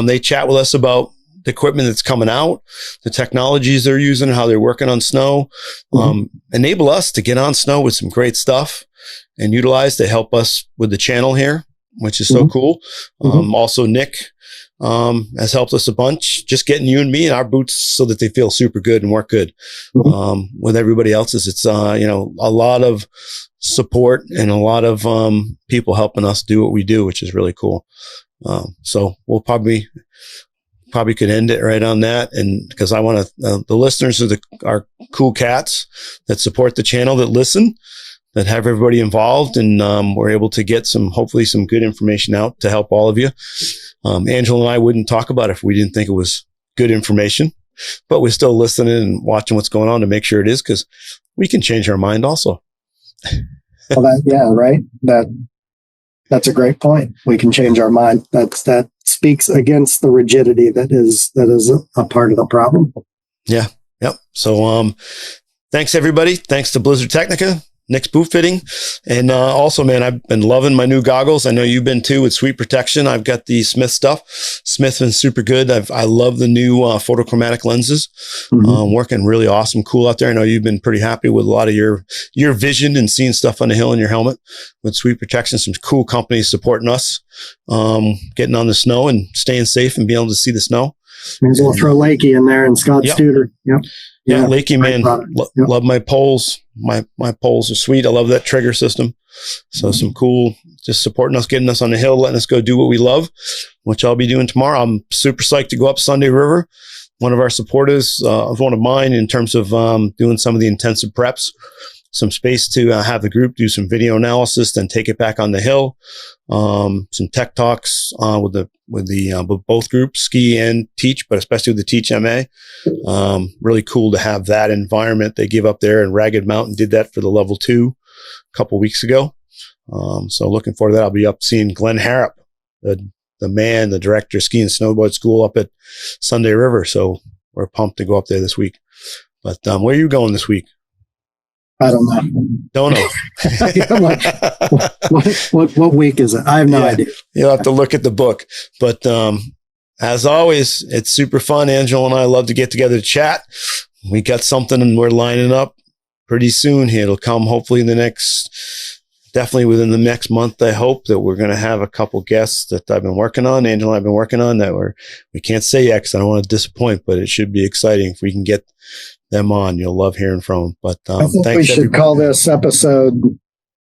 Speaker 1: They chat with us about the equipment that's coming out, the technologies they're using, how they're working on snow, enable us to get on snow with some great stuff and utilize to help us with the channel here, which is so cool. Also, Nick has helped us a bunch, just getting you and me in our boots so that they feel super good and work good. With everybody else's, it's, a lot of support and a lot of people helping us do what we do, which is really cool. So we'll probably could end it right on that. And because I want to, the listeners are cool cats that support the channel, that listen, that have everybody involved, and we're able to get hopefully some good information out to help all of you. Angela and I wouldn't talk about it if we didn't think it was good information, but we're still listening and watching what's going on to make sure it is, because we can change our mind also.
Speaker 2: Well, right. That's a great point. We can change our mind. That speaks against the rigidity that is a part of the problem.
Speaker 1: Yeah. Yep. So, thanks everybody. Thanks to Blizzard Technica, Nick's Boot Fitting. And also, man, I've been loving my new goggles. I know you've been too, with Sweet Protection. I've got the Smith stuff. Smith's been super good. I love the new photochromatic lenses. Working really awesome, cool out there. I know you've been pretty happy with a lot of your vision and seeing stuff on the hill in your helmet with Sweet Protection. Some cool companies supporting us, getting on the snow and staying safe and being able to see the snow.
Speaker 2: May as well throw Lakey in there and Scott Studer. Yep.
Speaker 1: Yeah, Lakey, man, love my poles. My poles are sweet. I love that trigger system. So some cool, just supporting us, getting us on the hill, letting us go do what we love, which I'll be doing tomorrow. I'm super psyched to go up Sunday River. One of our supporters, one of mine, in terms of doing some of the intensive preps, some space to have the group do some video analysis, then take it back on the hill. Some tech talks with both groups, ski and teach, but especially with the teach MA. Really cool to have that environment they give up there. And Ragged Mountain did that for the level 2 a couple weeks ago. So looking forward to that. I'll be up seeing Glenn Harrop, the director of ski and snowboard school, up at Sunday River. So we're pumped to go up there this week. But where are you going this week?
Speaker 2: I don't know.
Speaker 1: Don't know.
Speaker 2: What week is it? I have no idea.
Speaker 1: You'll have to look at the book. But as always, it's super fun. Angela and I love to get together to chat. We got something and we're lining up pretty soon here. It'll come hopefully definitely within the next month. I hope that we're going to have a couple guests that I've been working on. Angela and I have been working on that we can't say yet because I don't want to disappoint, but it should be exciting if we can get them on. You'll love hearing from them. But
Speaker 2: I think we should call this episode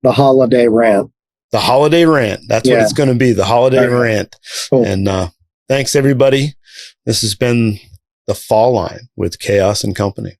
Speaker 2: the Holiday Rant.
Speaker 1: The Holiday Rant. That's what it's going to be. The Holiday Rant. Cool. And thanks everybody. This has been the Fall Line with Chaos and Company.